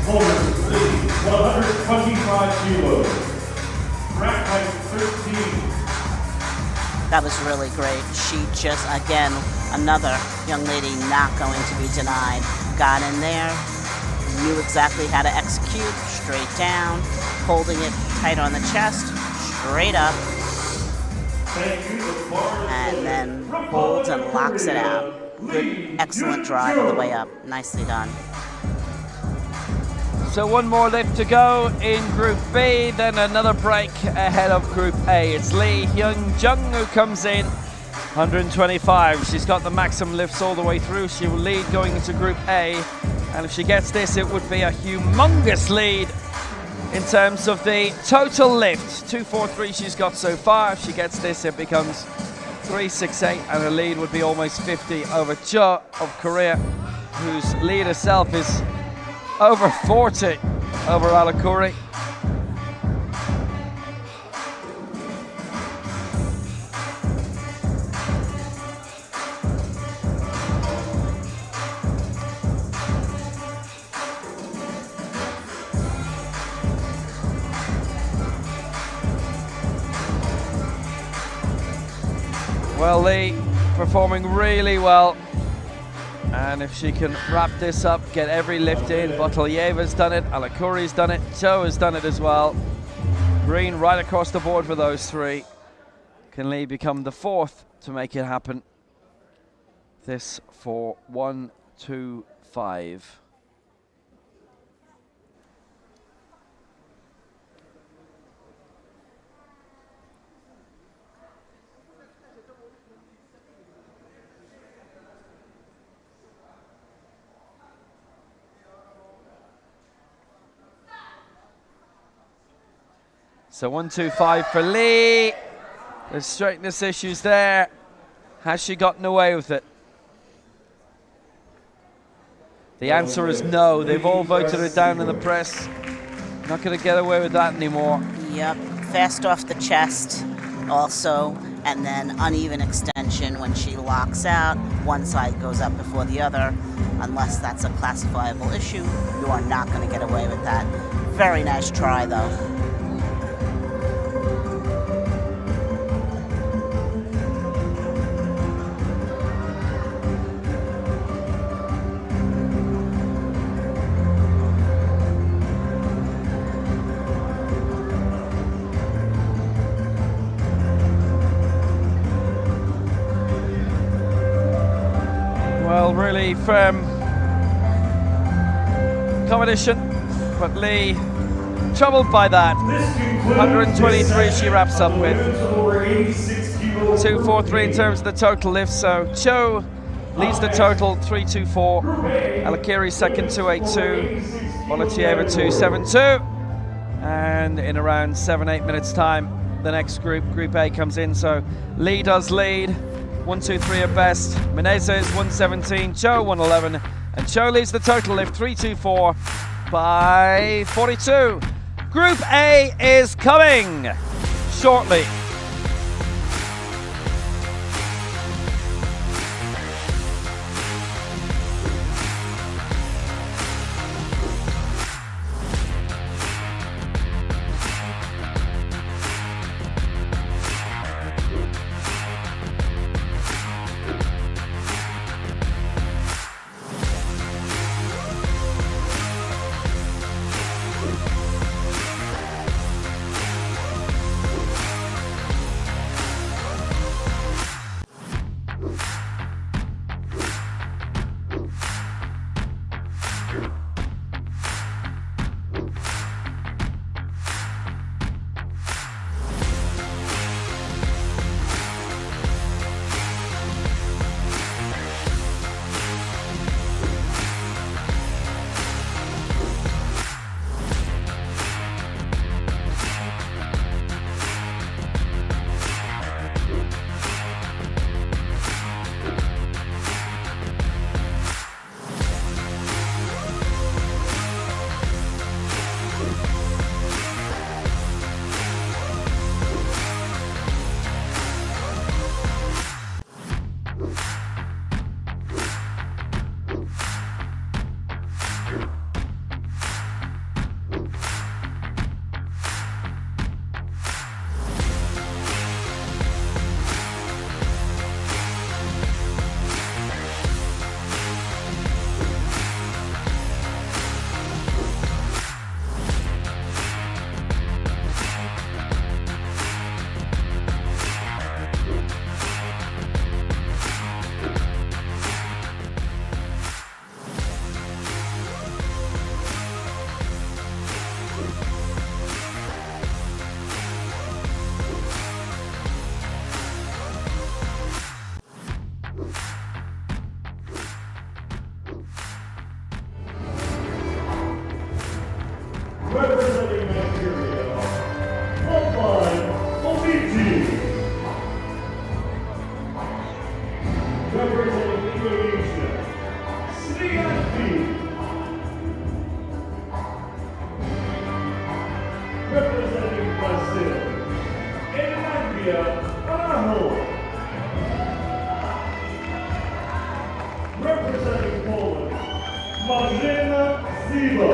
125 kilos. Rack height 13. That was really great. She just, again, another young lady not going to be denied. Got in there, knew exactly how to execute, straight down, holding it tight on the chest, straight up, and then holds and locks it out. Good, excellent drive on the way up. Nicely done. So one more lift to go in Group B, then another break ahead of Group A. It's Lee Hyung-jung who comes in, 125. She's got the maximum lifts all the way through. She will lead going into Group A, and if she gets this, it would be a humongous lead in terms of the total lift. 243 she's got so far. If she gets this, it becomes 368, and her lead would be almost 50 over Cho of Korea, whose lead herself is over 40 over Alakuri. Well, Lee performing really well. And if she can wrap this up, get every lift in, Botalyeva's done it, Alakuri's done it, Cho has done it as well. Green right across the board for those three. Can Lee become the fourth to make it happen? This for 1-2-5. So 1-2-5 for Lee. There's straightness issues there. Has she gotten away with it? The answer is no. They've all voted her down in the press. Not going to get away with that anymore. Yep, fast off the chest also, and then uneven extension when she locks out. One side goes up before the other. Unless that's a classifiable issue, you are not going to get away with that. Very nice try, though. Well, really firm competition, but Lee troubled by that. 123 she wraps up with. 243 in terms of the total lift, so Cho leads the total 3:24. Alakiri second 2:82. Boletieva 2:72. And in around 7-8 minutes time, the next group, Group A, comes in. So Lee does lead, 1-2-3 at best. Menezes 1:17, Cho 1:11, and Cho leads the total lift 3:24 by 42. Group A is coming shortly. Representing Nigeria, representing Indonesia, representing Brazil, Emilia Arno, representing Poland, Marlena Zibo,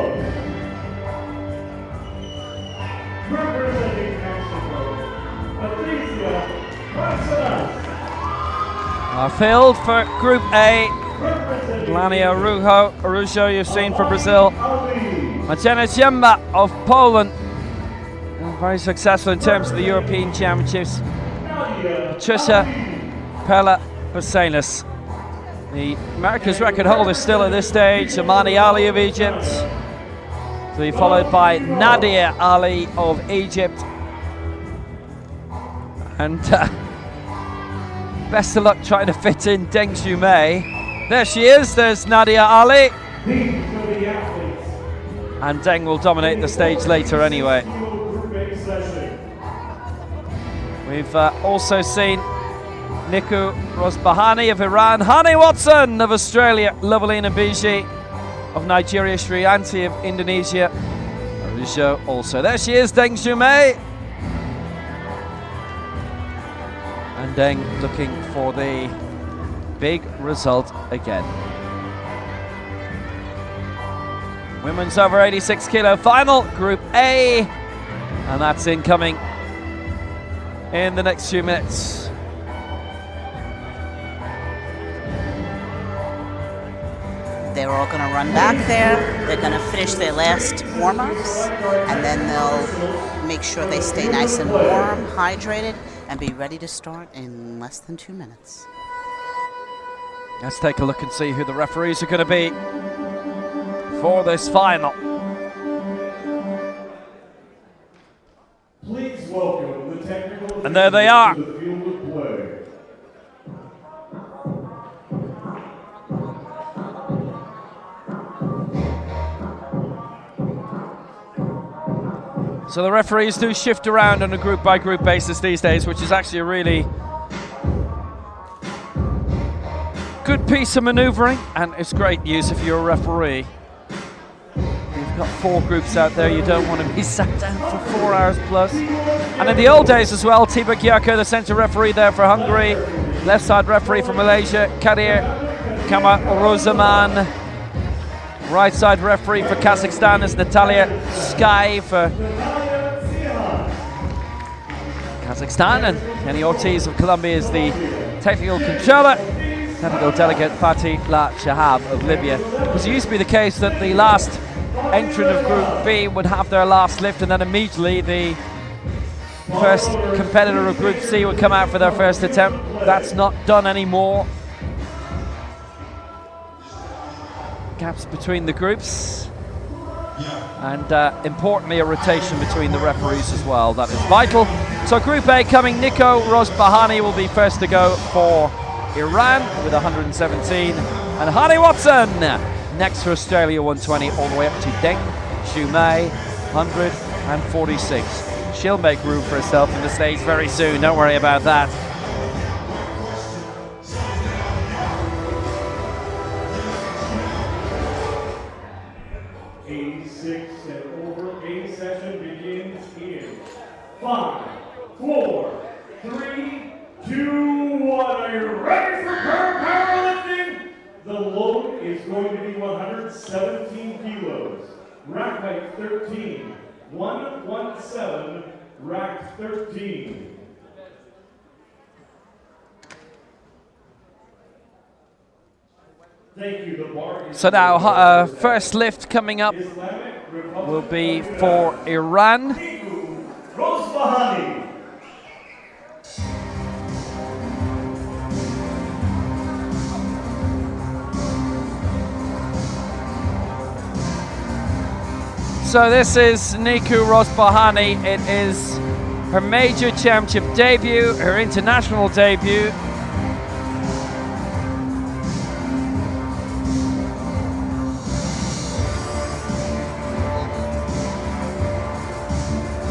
representing Mexico, Patricia Marcelas. Our field for Group A, Lania Arujo, you've seen for Brazil. Marcena Ciemba of Poland, very successful in terms of the European Championships. Patricia Pella Basenas, the America's record holder still at this stage. Amani Ali of Egypt, to be followed by Nadia Ali of Egypt. And best of luck trying to fit in Deng Xumei. There she is, there's Nadia Ali. And Deng will dominate the stage later anyway. We've also seen Niku Rosbahani of Iran, Hani Watson of Australia, Lovelina Biji of Nigeria, Sriyanti of Indonesia, Arujo also. There she is, Deng Xumei. And Deng looking for the big result again. Women's over 86 kilo final, Group A, and that's incoming in the next few minutes. They're all going to run back there. They're going to finish their last warm-ups, and then they'll make sure they stay nice and warm, hydrated, and be ready to start in less than 2 minutes. Let's take a look and see who the referees are going to be for this final. Please welcome the technical. And there they are. To the field of play. So the referees do shift around on a group by group basis these days, which is actually a really good piece of maneuvering, and it's great news if you're a referee. You've got 4 groups out there, you don't want to be sat down for 4 hours plus. And in the old days as well, Tiba Gyako, the centre referee there for Hungary, left side referee for Malaysia, Kadir Kama Rozaman. Right side referee for Kazakhstan is Natalia Sky for Kazakhstan, and Kenny Ortiz of Colombia is the technical controller. Technical delegate Fatih La Shahab of Libya. It used to be the case that the last entrant of Group B would have their last lift, and then immediately the first competitor of Group C would come out for their first attempt. That's not done anymore. Gaps between the groups, and importantly a rotation between the referees as well. That is vital. So Group A coming, Nico Rosbahani will be first to go for Iran with 117, and Hani Watson next for Australia 120, all the way up to Deng Shumei 146. She'll make room for herself in the stage very soon, don't worry about that. Session begins in 5, 4, 3, 2, 1. Are you ready for powerlifting? The load is going to be 117 kilos. Rack height 13. 117, rack 13. Thank you. The bar is so now first lift coming up will be for Iran. Rosbahani. So this is Niku Rosbahani. It is her major championship debut, her international debut.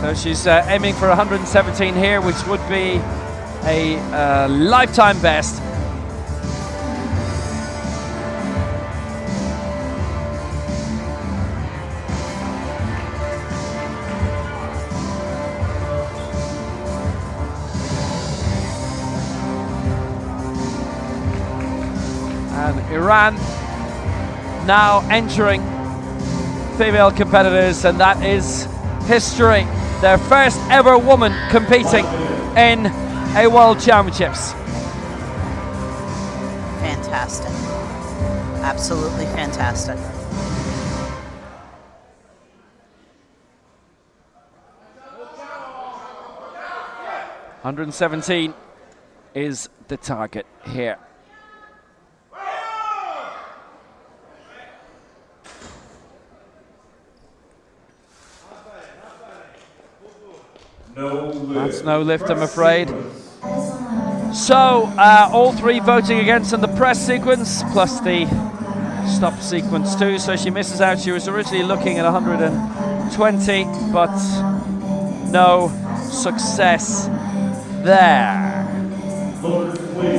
So she's aiming for 117 here, which would be a lifetime best. And Iran now entering female competitors, and that is history. Their first ever woman competing in a World Championships. Fantastic. Absolutely fantastic. $117 is the target here. No lift. That's no lift, I'm afraid. So, all 3 voting against in the press sequence, plus the stop sequence too, so she misses out. She was originally looking at 120, but no success there.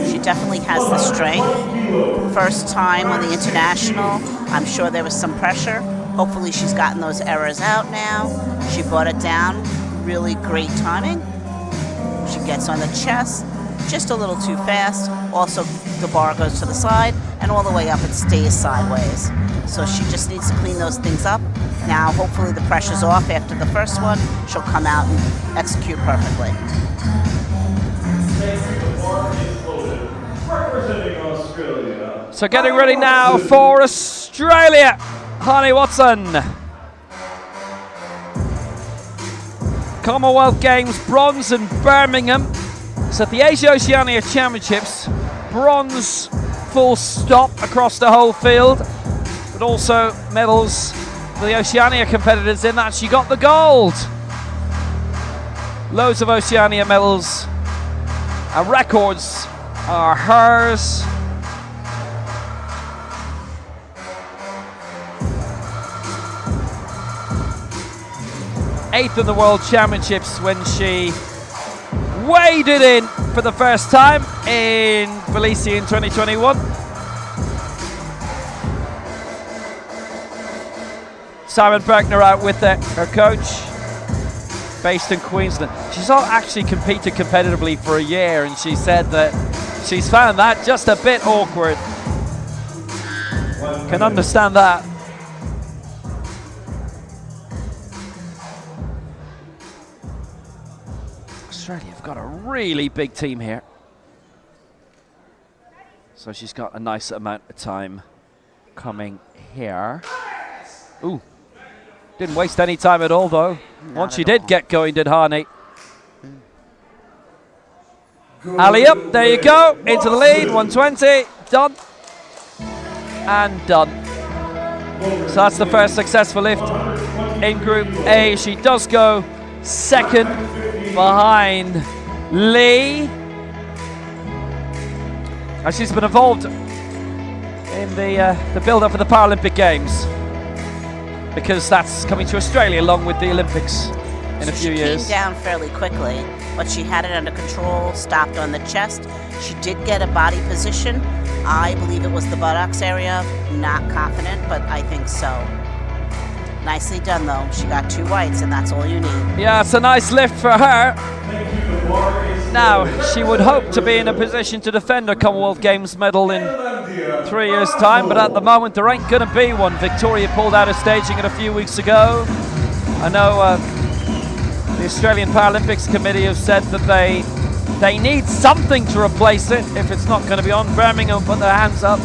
She definitely has the strength. First time on the international, I'm sure there was some pressure. Hopefully she's gotten those errors out now. She brought it down. Really great timing. She gets on the chest, just a little too fast. Also, the bar goes to the side, and all the way up it stays sideways. So she just needs to clean those things up. Now, hopefully the pressure's off after the first one. She'll come out and execute perfectly. The bar is loaded. Representing Australia. So getting ready now for Australia. Hani Watson. Commonwealth Games bronze in Birmingham. So at the Asia Oceania Championships, bronze full stop across the whole field, but also medals for the Oceania competitors in that. She got the gold. Loads of Oceania medals and records are hers. 8th in the World Championships when she waded in for the first time in Tbilisi in 2021. Simon Berkner out with her coach, based in Queensland. She's all actually competed competitively for a year, and she said that she's found that just a bit awkward. Can understand that. Australia have got a really big team here. So she's got a nice amount of time coming here. Ooh. Didn't waste any time at all, though. Once she did get going, did Harney. Alley up, there you go. Into the lead, 120. Done. And done. So that's the first successful lift in Group A. She does go second behind Lee. And she's been involved in the build-up for the Paralympic Games, because that's coming to Australia along with the Olympics in a few years. She came down fairly quickly, but she had it under control, stopped on the chest. She did get a body position. I believe it was the buttocks area. Not confident, but I think so. Nicely done, though. She got 2 whites, and that's all you need. Yeah, it's a nice lift for her. Now, she would hope to be in a position to defend her Commonwealth Games medal in 3 years' time, but at the moment there ain't going to be one. Victoria pulled out of staging it a few weeks ago. I know the Australian Paralympics Committee have said that they need something to replace it if it's not going to be on. Birmingham put their hands up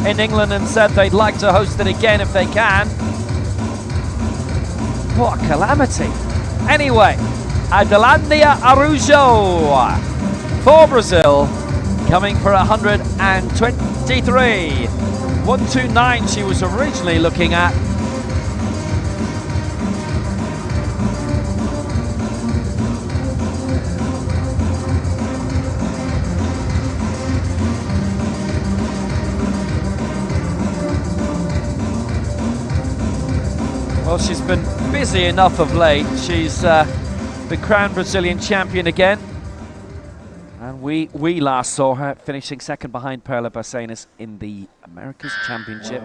in England and said they'd like to host it again if they can. What a calamity. Anyway, Adelandia Araujo for Brazil, coming for 123. 129 she was originally looking at. Well, she's been busy enough of late. She's the crowned Brazilian champion again. And we last saw her finishing second behind Perla Barcenas in the America's Championship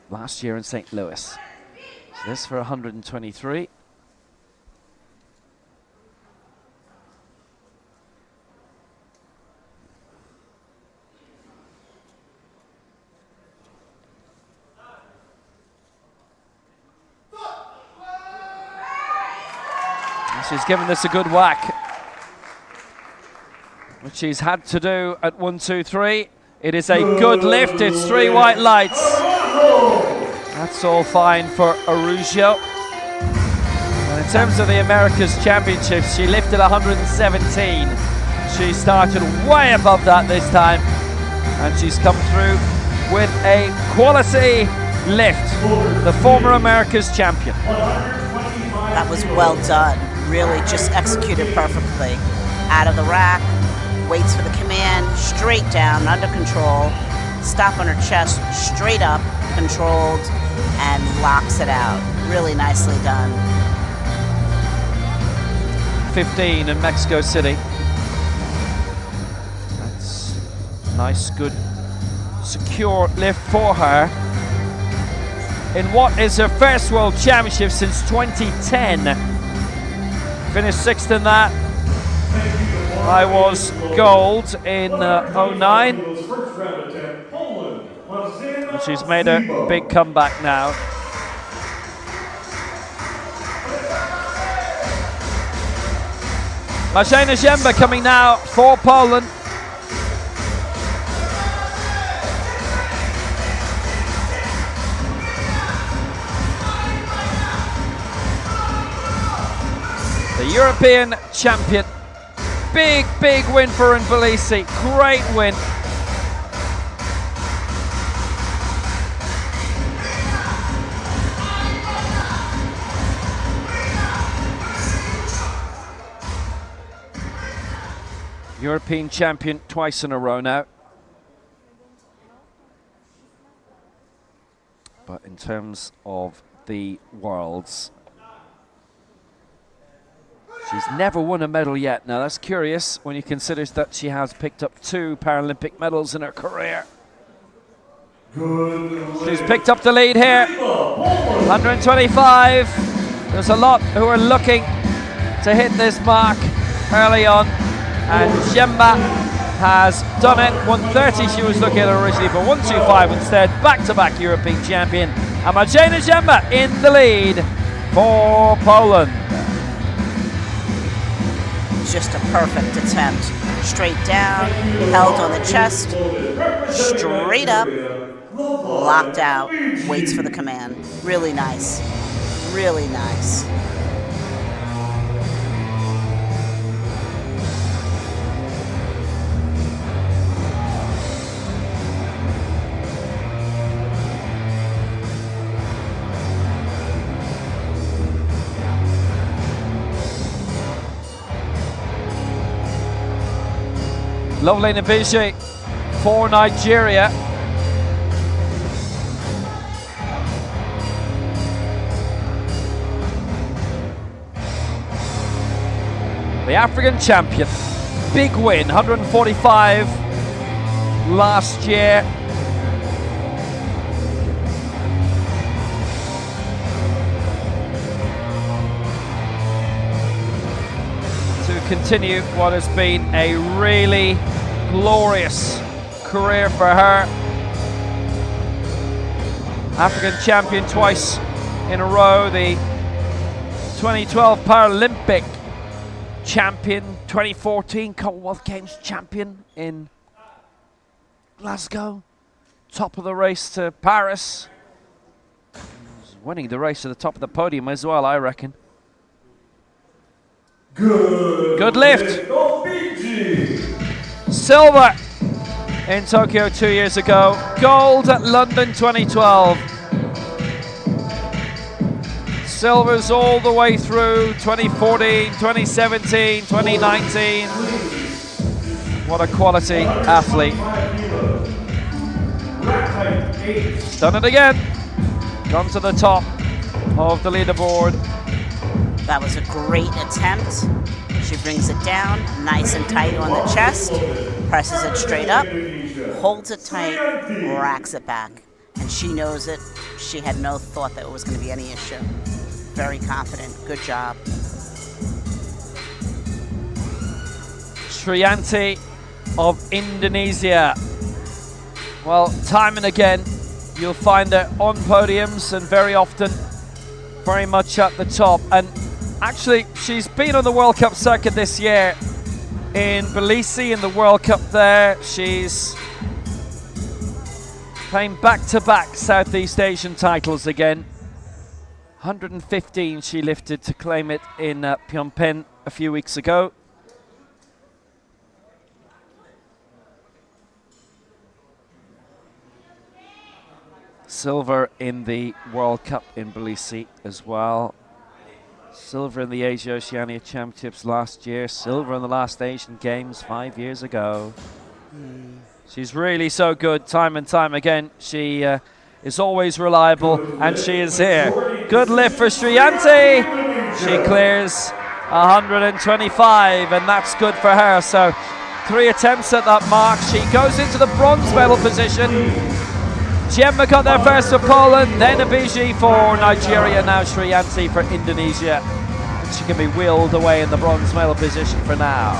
last year in St. Louis. So this for 123. She's given this a good whack, which she's had to do at 123. It is a good lift. It's 3 white lights. That's all fine for Araujo. And in terms of the America's Championships, she lifted 117. She started way above that this time, and she's come through with a quality lift. The former America's champion. That was well done. Really just executed perfectly. Out of the rack, waits for the command, straight down, under control, stop on her chest, straight up, controlled, and locks it out. Really nicely done. 15 in Mexico City. That's nice, good, secure lift for her in what is her first World Championship since 2010. Finished 6th in that. I was gold in 09. And she's made a big comeback now. Marzena Ziemba coming now for Poland. The European champion. Big win for her in Tbilisi. Great win. European champion twice in a row now. But in terms of the Worlds, She's never won a medal yet. Now that's curious when you consider that she has picked up 2 Paralympic medals in her career. She's picked up the lead here. 125. There's a lot who are looking to hit this mark early on, and Jemba has done it. 130 she was looking at originally, but 125 instead. Back-to-back European champion. And Maciejna Jemba in the lead for Poland. Just a perfect attempt. Straight down, held on the chest, straight up, locked out, waits for the command. Really nice. Really nice. Lovely Nabiji for Nigeria. The African champion. Big win, 145 last year. To continue what has been a really glorious career for her. African champion twice in a row, the 2012 Paralympic champion, 2014 Commonwealth Games champion in Glasgow, top of the race to Paris. Winning the race to the top of the podium as well, I reckon. Good lift. Silver in Tokyo 2 years ago. Gold at London 2012. Silvers all the way through 2014, 2017, 2019. What a quality athlete. Done it again. Gone to the top of the leaderboard. That was a great attempt. She brings it down, nice and tight on the chest, presses it straight up, holds it tight, racks it back. And she knows it. She had no thought that it was going to be any issue. Very confident. Good job. Sriyanti of Indonesia. Well, time and again, you'll find her on podiums and very often very much at the top. And actually, she's been on the World Cup circuit this year in Tbilisi in the World Cup there. She's playing back-to-back Southeast Asian titles again. 115 she lifted to claim it in Phnom Penh a few weeks ago. Silver in the World Cup in Tbilisi as well. Silver in the Asia Oceania Championships last year. Silver in the last Asian Games 5 years ago. She's really so good time and time again. She is always reliable, and she is here. Good lift for Sriyanti. She clears 125, and that's good for her. So 3 attempts at that mark. She goes into the bronze medal position. Jemba got there first for Poland, then Abiji for Nigeria, now Sriyanti for Indonesia. And she can be wheeled away in the bronze medal position for now.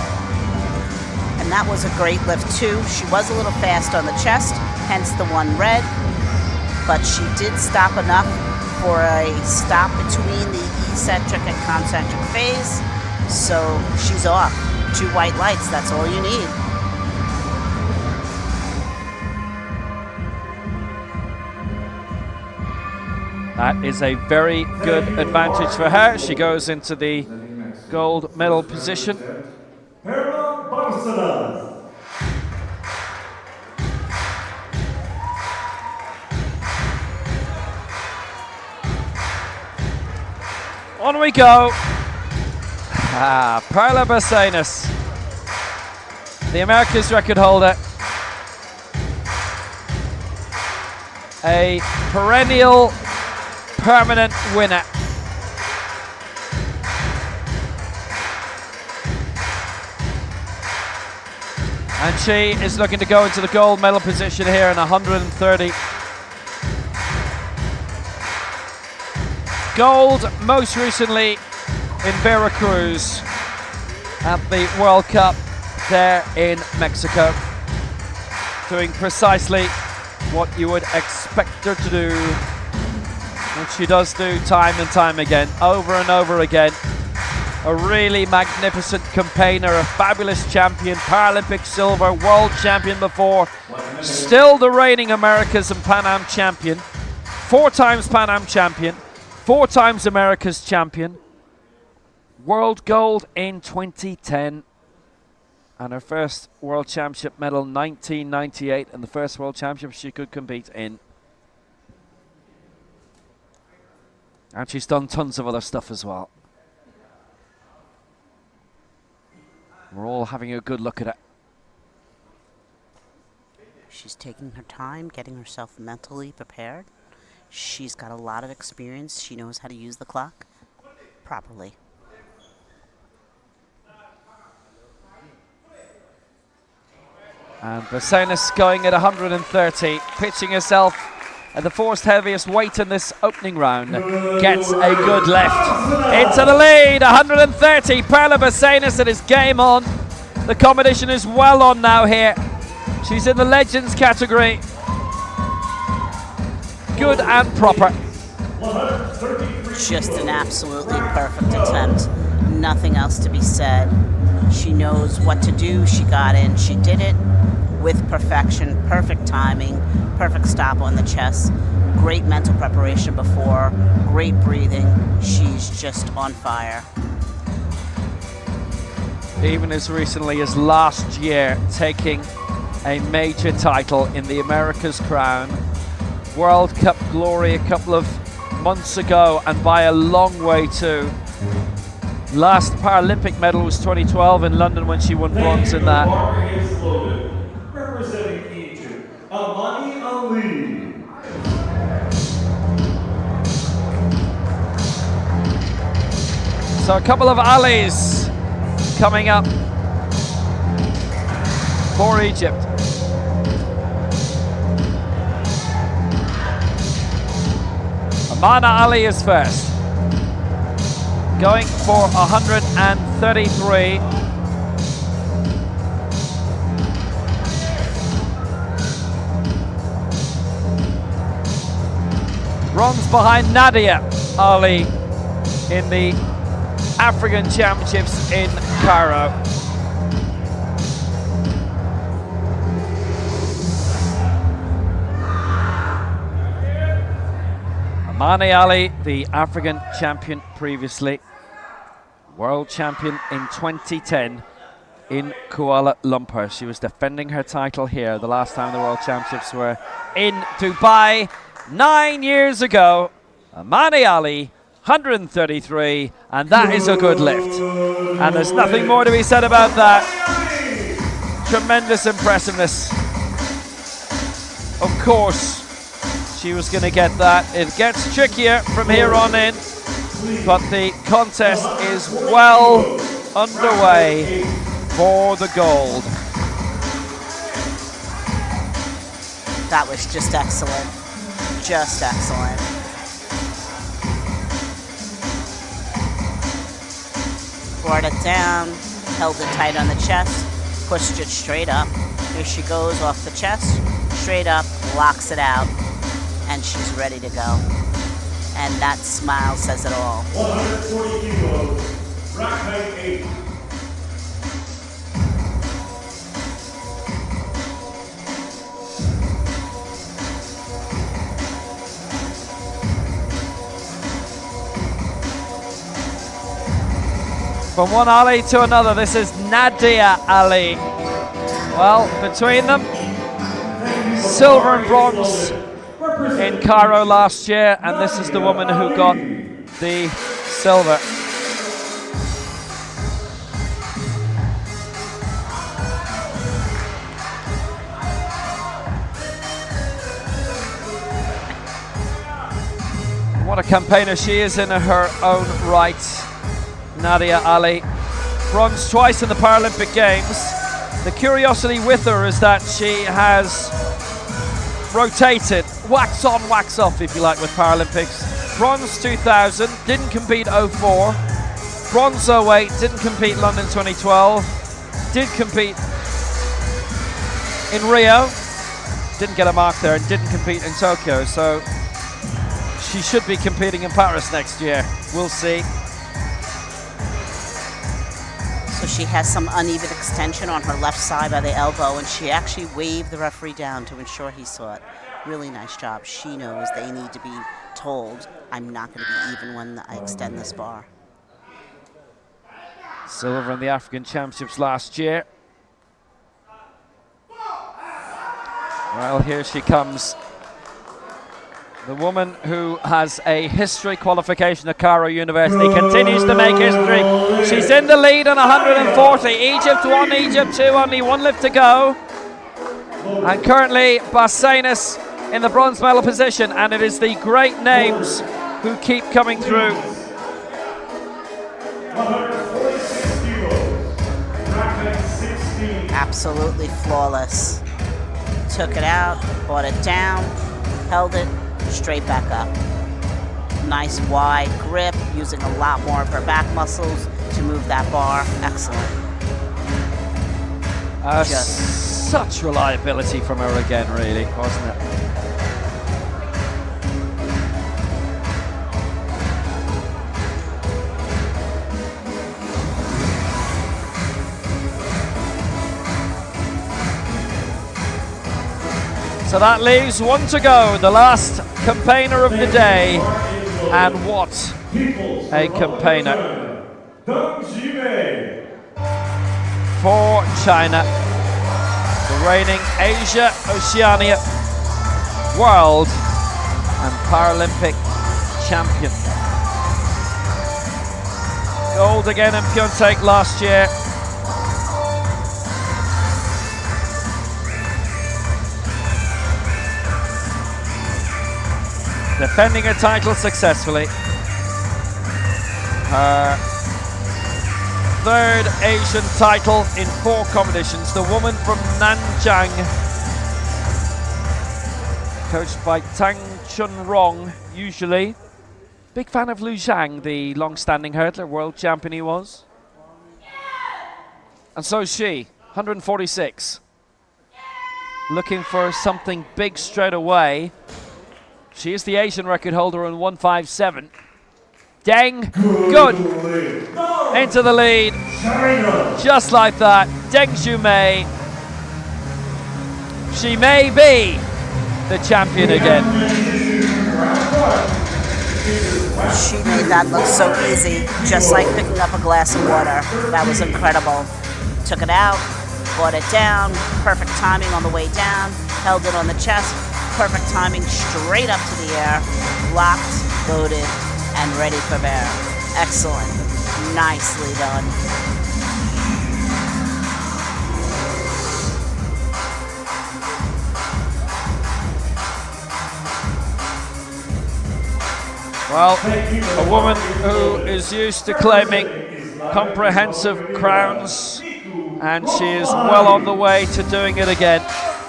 And that was a great lift too. She was a little fast on the chest, hence the 1 red. But she did stop enough for a stop between the eccentric and concentric phase. So she's off. 2 white lights, that's all you need. That is a very good advantage for her. She goes into the gold medal position. On we go. Perla Barcenas, the America's record holder. A perennial, permanent winner. And she is looking to go into the gold medal position here in 130. Gold most recently in Veracruz at the World Cup there in Mexico. Doing precisely what you would expect her to do. And she does do time and time again, over and over again. A really magnificent campaigner, a fabulous champion, Paralympic silver, world champion before, still the reigning Americas and Pan Am champion, 4 times Pan Am champion, 4 times Americas champion, world gold in 2010, and her first world championship medal 1998, and the first world championship she could compete in. And she's done tons of other stuff as well. We're all having a good look at it. She's taking her time, getting herself mentally prepared. She's got a lot of experience. She knows how to use the clock properly. And Basenis going at 130, pitching herself at the 4th heaviest weight in this opening round. Gets a good lift. Into the lead, 130. Perla Basenis, it is game on. The competition is well on now here. She's in the Legends category. Good and proper. Just an absolutely perfect attempt. Nothing else to be said. She knows what to do. She got in. She did it with perfection, perfect timing, perfect stop on the chest, great mental preparation before, great breathing. She's just on fire. Even as recently as last year, taking a major title in the America's Crown. World Cup glory a couple of months ago, and by a long way too. Last Paralympic medal was 2012 in London when she won bronze in that. Representing Egypt, Amani Ali. So a couple of Alis coming up for Egypt. Amana Ali is first, going for 133. Bronze behind Nadia Ali in the African Championships in Cairo. Amani Ali, the African champion previously, world champion in 2010 in Kuala Lumpur. She was defending her title here the last time the World Championships were in Dubai 9 years ago. Amani Ali, 133, and that is a good lift. And there's nothing more to be said about that. Tremendous impressiveness. Of course, she was going to get that. It gets trickier from here on in, but the contest is well underway for the gold. That was just excellent. Just excellent. Brought it down, held it tight on the chest, pushed it straight up. Here she goes off the chest, straight up, locks it out, and she's ready to go. And that smile says it all. 140 kilos, rack height 8. From one Ali to another, this is Nadia Ali. Well, between them, silver and bronze in Cairo last year, and this is the woman who got the silver. What a campaigner she is in her own right. Nadia Ali, bronze twice in the Paralympic Games, The curiosity with her is that she has rotated, wax on, wax off, if you like, with Paralympics. Bronze 2000, didn't compete 04. Bronze 08, didn't compete London 2012. Did compete in Rio, didn't get a mark there, and didn't compete in Tokyo. So she should be competing in Paris next year. We'll see. So she has some uneven extension on her left side by the elbow, and she actually waved the referee down to ensure he saw it. Really nice job. She knows they need to be told, I'm not going to be even when I extend this bar. Silver in the African Championships last year. Well, here she comes. The woman who has a history qualification at Cairo University continues to make history. She's in the lead on 140. Egypt 1, Egypt 2, only one lift to go. And currently Bassanis in the bronze medal position, and it is the great names who keep coming through. 146 kilos, bracket 16. Absolutely flawless. Took it out, brought it down, held it, straight back up. Nice wide grip, using a lot more of her back muscles to move that bar. Excellent. Such reliability from her again, really, wasn't it? So that leaves one to go, the last campaigner of the day. And what a campaigner for China, the reigning Asia, Oceania, World and Paralympic champion. Gold again in Pyeongtaek last year. Defending her title successfully. Her third Asian title in 4 competitions. The woman from Nanjing, coached by Tang Chun-rong, usually. Big fan of Liu Zhang, the long-standing hurdler, world champion he was. And so is she, 146. Looking for something big straight away. She is the Asian record holder on 157. Deng, good. Into the lead. Just like that. Deng Xumei. She may be the champion again. She made that look so easy, just like picking up a glass of water. That was incredible. Took it out, brought it down, perfect timing on the way down, held it on the chest, perfect timing straight up to the air, locked, loaded, and ready for bear. Excellent. Nicely done. Well, a woman who is used to claiming comprehensive crowns, and she is well on the way to doing it again.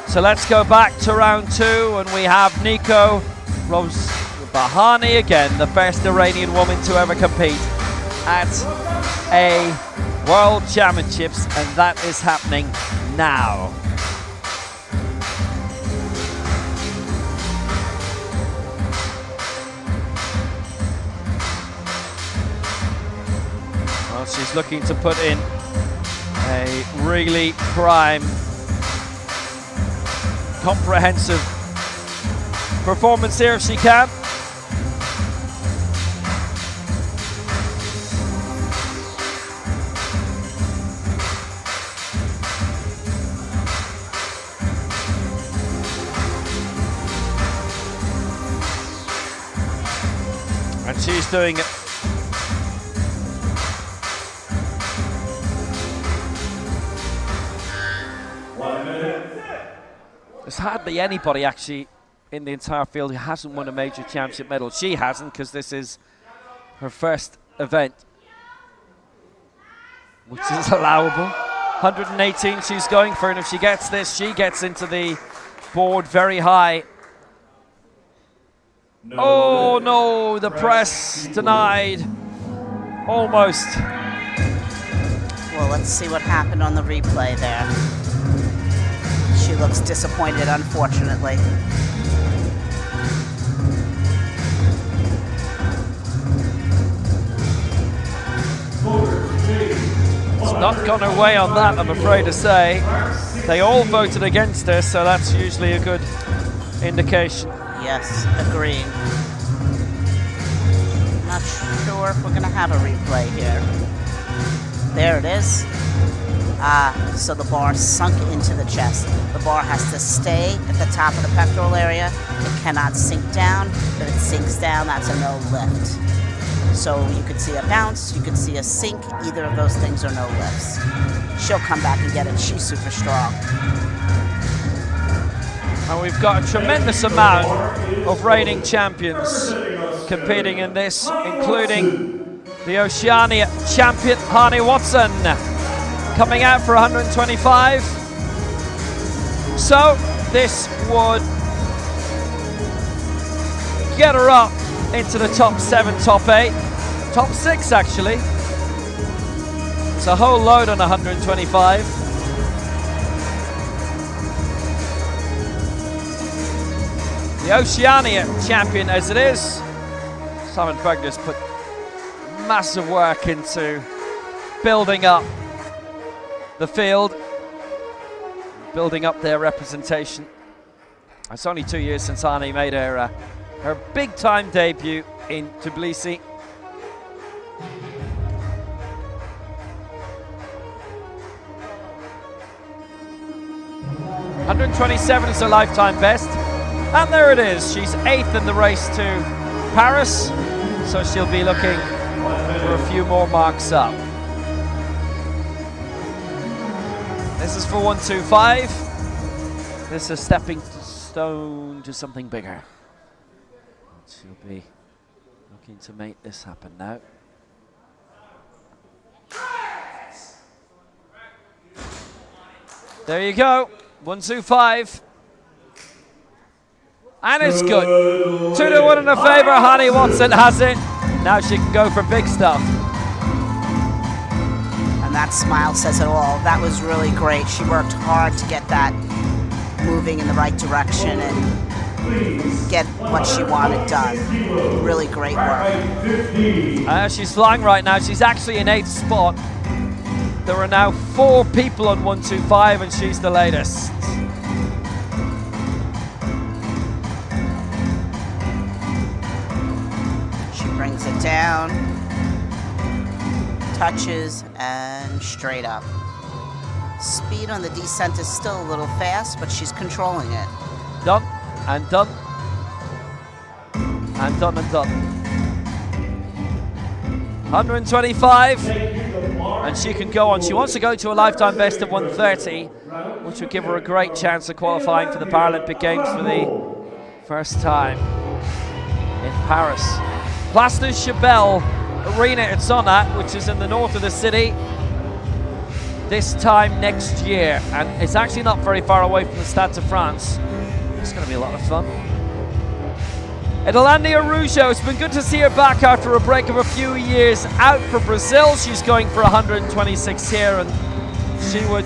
So let's go back to round 2, and we have Nico Bahani again, the first Iranian woman to ever compete at a World Championships, and that is happening now. Well, she's looking to put in a really prime, comprehensive performance here if she can. And she's doing it. There's hardly anybody actually in the entire field who hasn't won a major championship medal. She hasn't, because this is her first event, which is allowable. 118 she's going for, and if she gets this, she gets into the board very high. Oh no, the press denied. Almost. Well, let's see what happened on the replay there. She looks disappointed, unfortunately. It's not gone her way on that, I'm afraid to say. They all voted against her, so that's usually a good indication. Yes, agreeing. Not sure if we're going to have a replay here. There it is. So the bar sunk into the chest. The bar has to stay at the top of the pectoral area. It cannot sink down. If it sinks down, that's a no lift. So you could see a bounce, you could see a sink. Either of those things are no lifts. She'll come back and get it. She's super strong. And we've got a tremendous amount of reigning champions competing in this, including the Oceania champion, Hani Watson, coming out for 125. So this would get her up into the top 7, top 8, top 6 actually. It's a whole load on 125. The Oceania champion as it is. Simon Bergner's put massive work into building up the field, building up their representation. It's only 2 years since Hani made her her big-time debut in Tbilisi. .127 is her lifetime best, and there it is. She's 8th in the race to Paris, so she'll be looking for a few more marks up. This is for 125. This is a stepping stone to something bigger. She'll be looking to make this happen now. There you go, 125. And it's good. 2-1 in her favor. Hani Watson has it. Now she can go for big stuff. And that smile says it all. That was really great. She worked hard to get that moving in the right direction and get what she wanted done. Really great work. She's flying right now. She's actually in 8th spot. There are now 4 people on 125 and she's the latest. She brings it down, touches, and straight up. Speed on the descent is still a little fast, but she's controlling it. Done, and done, and done, and done. 125, and she can go on. She wants to go to a lifetime best of 130, which would give her a great chance of qualifying for the Paralympic Games for the first time in Paris. Place de Chabelle Arena, it's on at, which is in the north of the city, this time next year, and it's actually not very far away from the Stade de France. It's going to be a lot of fun. Edilane Araujo, it's been good to see her back after a break of a few years out for Brazil. She's going for 126 here, and she would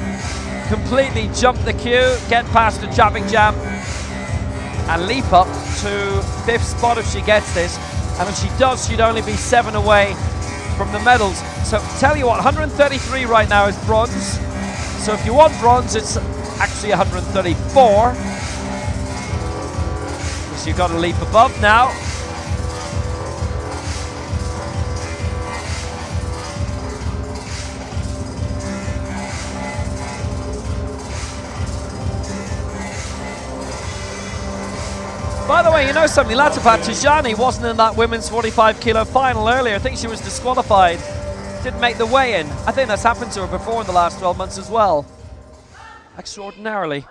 completely jump the queue, get past the traffic jam, and leap up to 5th spot if she gets this. And if she does, she'd only be 7 away from the medals. So tell you what, 133 right now is bronze. So if you want bronze, it's actually 134. So you've got to leap above now. By the way, you know something, Latifat Tijani wasn't in that women's 45 kilo final earlier. I think she was disqualified. Didn't make the weigh-in. I think that's happened to her before in the last 12 months as well. Extraordinarily.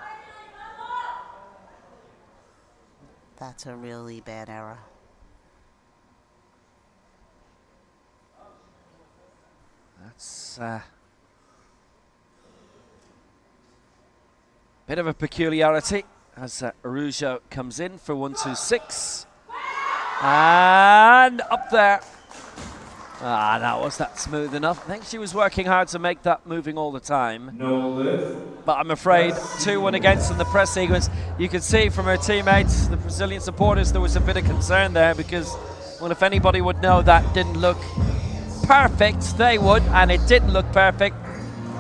That's a really bad error. That's Bit of a peculiarity as Arujo comes in for 126. And up there. That was that smooth enough. I think she was working hard to make that moving all the time. No lift. But I'm afraid 2-1 against in the press sequence. You could see from her teammates, the Brazilian supporters, there was a bit of concern there because, well, if anybody would know that didn't look perfect, they would, and it didn't look perfect,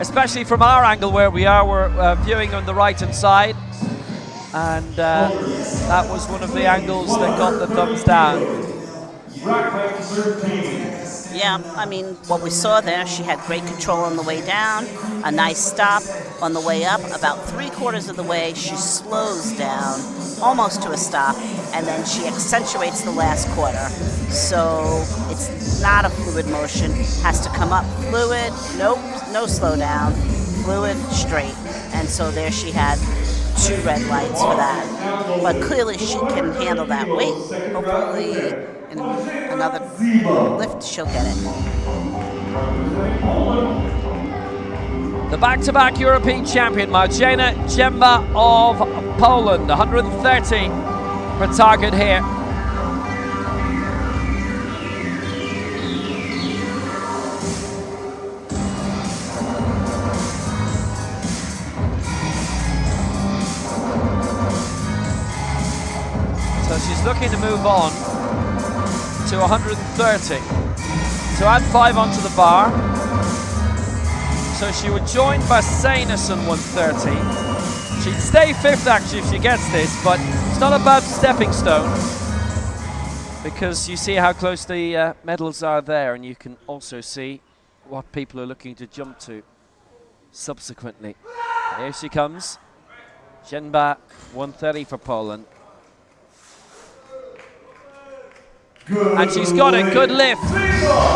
especially from our angle where we are. We're viewing on the right-hand side, and that was one of the angles that got the thumbs down. Yeah, I mean, what we saw there, she had great control on the way down, a nice stop on the way up. About 3/4 of the way, she slows down almost to a stop, and then she accentuates the last quarter. So it's not a fluid motion, has to come up fluid, nope, no slow down, fluid, straight. And so there she had 2 red lights for that. But clearly she can handle that weight. Hopefully in another lift she'll get it. The back-to-back European champion, Marjana Jemba of Poland, 130 per target here. So she's looking to move on to 130. To add 5 onto the bar. So she would join Basanis on 130. She'd stay 5th actually if she gets this, but it's not a bad stepping stone because you see how close the medals are there, and you can also see what people are looking to jump to subsequently. Here she comes. Jemba, 130 for Poland. And she's got a good lift.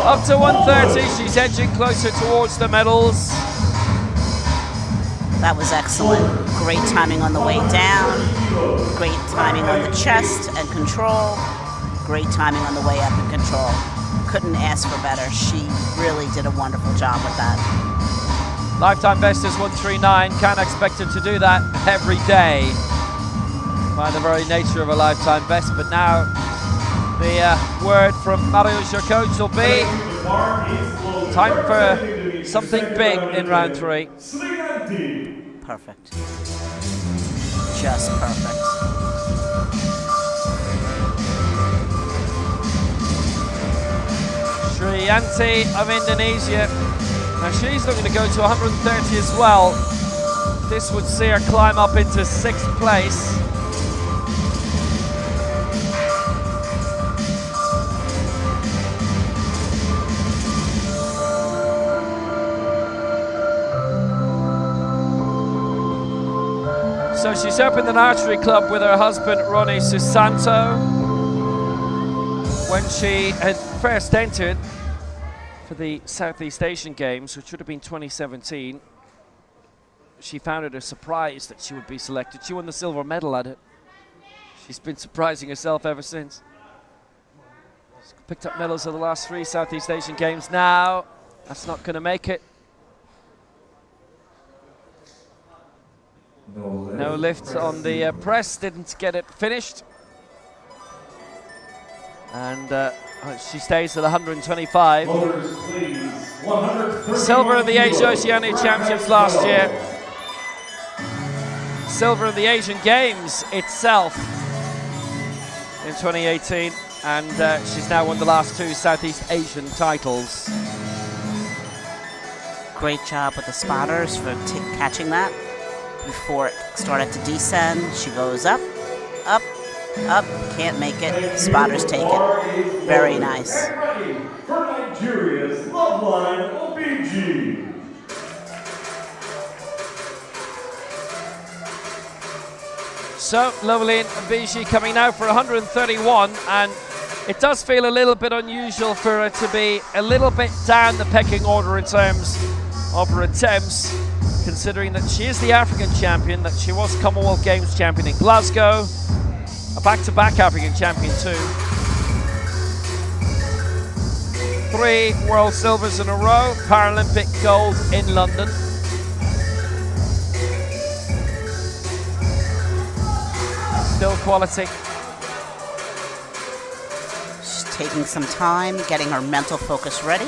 Up to 130, she's edging closer towards the medals. That was excellent. Great timing on the way down. Great timing on the chest and control. Great timing on the way up and control. Couldn't ask for better. She really did a wonderful job with that. Lifetime best is 139. Can't expect her to do that every day by the very nature of a lifetime best, but now the word from Mariusz, your coach, will be time for something big in round 3. Perfect. Just perfect. Sriyanti of Indonesia. Now she's looking to go to 130 as well. This would see her climb up into 6th place. So she's opened an archery club with her husband, Ronnie Susanto. When she had first entered for the Southeast Asian Games, which would have been 2017, she found it a surprise that she would be selected. She won the silver medal at it. She's been surprising herself ever since. She's picked up medals at the last 3 Southeast Asian Games. Now, that's not going to make it. No lift on the press, didn't get it finished. And she stays at 125. Silver in the Asia Oceania Championships last year. Silver in the Asian Games itself in 2018. And she's now won the last 2 Southeast Asian titles. Great job with the spotters for catching that. Before it started to descend, she goes up, up, up, can't make it, spotters take it. Very nice. For Nigeria's Loveline OBG. So, Loveline Obiji coming now for 131, and it does feel a little bit unusual for her to be a little bit down the pecking order in terms of her attempts, considering that she is the African champion, that she was Commonwealth Games champion in Glasgow, a back-to-back African champion too. 3 world silvers in a row, Paralympic gold in London. still quality. She's taking some time, getting her mental focus ready.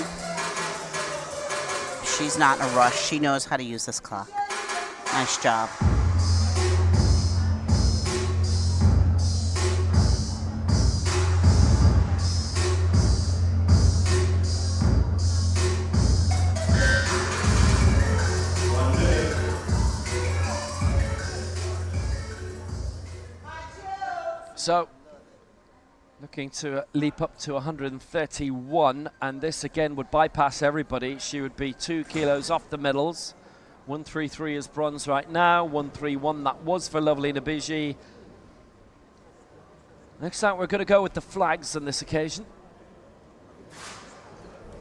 She's not in a rush. She knows how to use this clock. Nice job. So, looking to leap up to 131, and this again would bypass everybody. She would be 2 kilos off the medals. 133 is bronze right now, 131 that was for Lovelina Biji. Next time we're going to go with the flags on this occasion.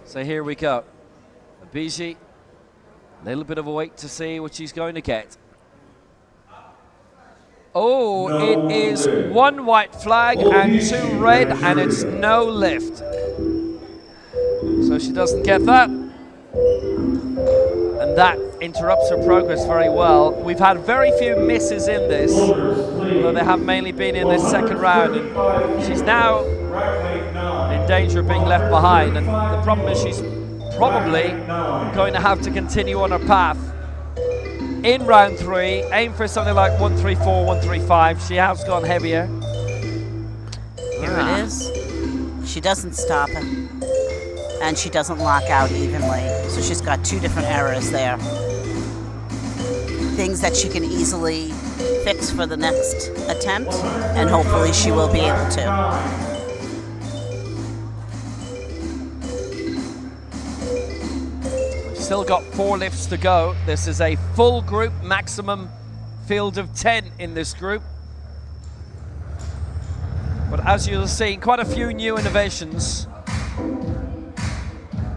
So here we go. Biji, a little bit of a wait to see what she's going to get. Oh, No it is lift. 1 white flag and 2 red, and it's no lift. So she doesn't get that. And that interrupts her progress very well. We've had very few misses in this, although they have mainly been in this second round. And she's now in danger of being left behind. And the problem is she's probably going to have to continue on her path in round 3, aim for something like 134, 135. She has gone heavier. Here it is. She doesn't stop it. And she doesn't lock out evenly. So she's got 2 different errors there. Things that she can easily fix for the next attempt, and hopefully she will be able to. Still got 4 lifts to go. This is a full group, maximum field of 10 in this group. But as you'll see, quite a few new innovations.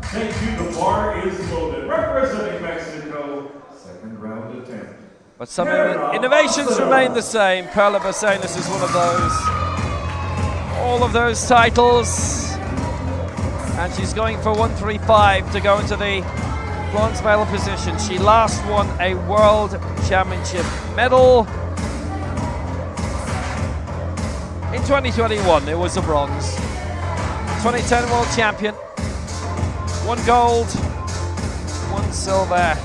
Thank you, the bar is loaded. Representing Mexico, second round attempt. But some innovations remain the same. Perla Bacenas is one of those. All of those titles. And she's going for 135 to go into the bronze medal position. She last won a world championship medal in 2021. It was a bronze. 2010 world champion. 1 gold, 1 silver,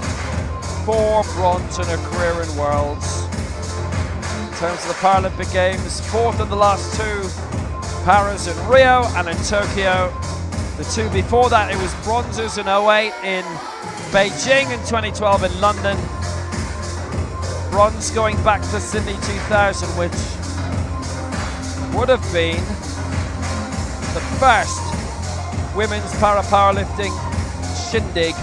4 bronze in her career in worlds. In terms of the Paralympic Games, 4th in the last 2, Paris and Rio, and in Tokyo. The 2 before that, it was bronzes in 08 in Beijing, in 2012 in London. Bronze going back to Sydney 2000, which would have been the first women's powerlifting shindig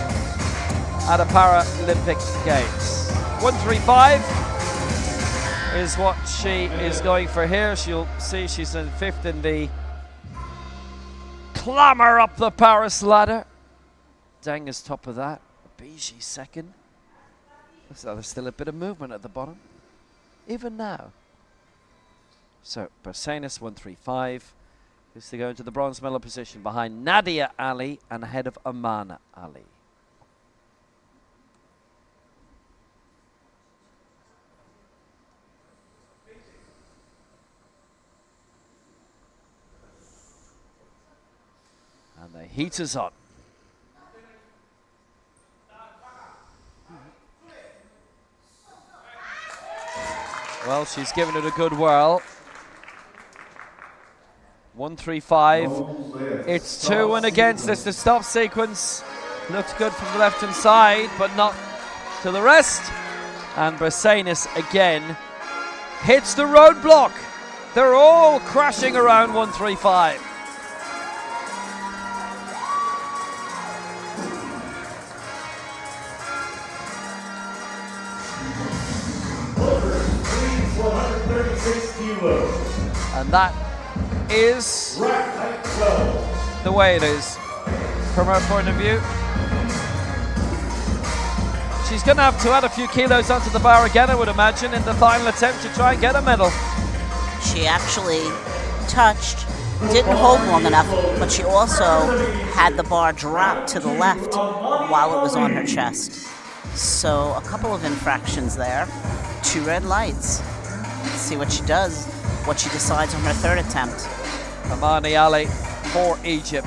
at a Paralympic Games. 135 is what she is going for here. She'll see she's in 5th in the clamber up the Paris ladder. Deng is top of that. Biji 2nd. Looks like there's still a bit of movement at the bottom, even now. So Bacenas 135 is to go into the bronze medal position behind Nadia Ali and ahead of Amana Ali. And the heat is on. Well, she's given it a good whirl. 135. It's 2 and against. It's the stop sequence. Looks good from the left-hand side, but not to the rest. And Bacenas again hits the roadblock. They're all crashing around 135. And that is the way it is from her point of view. She's going to have to add a few kilos onto the bar again, I would imagine, in the final attempt to try and get a medal. She actually touched, didn't hold long enough, but she also had the bar drop to the left while it was on her chest. So a couple of infractions there, 2 red lights. Let's see what she does. what she decides on her third attempt. Amani Ali for Egypt.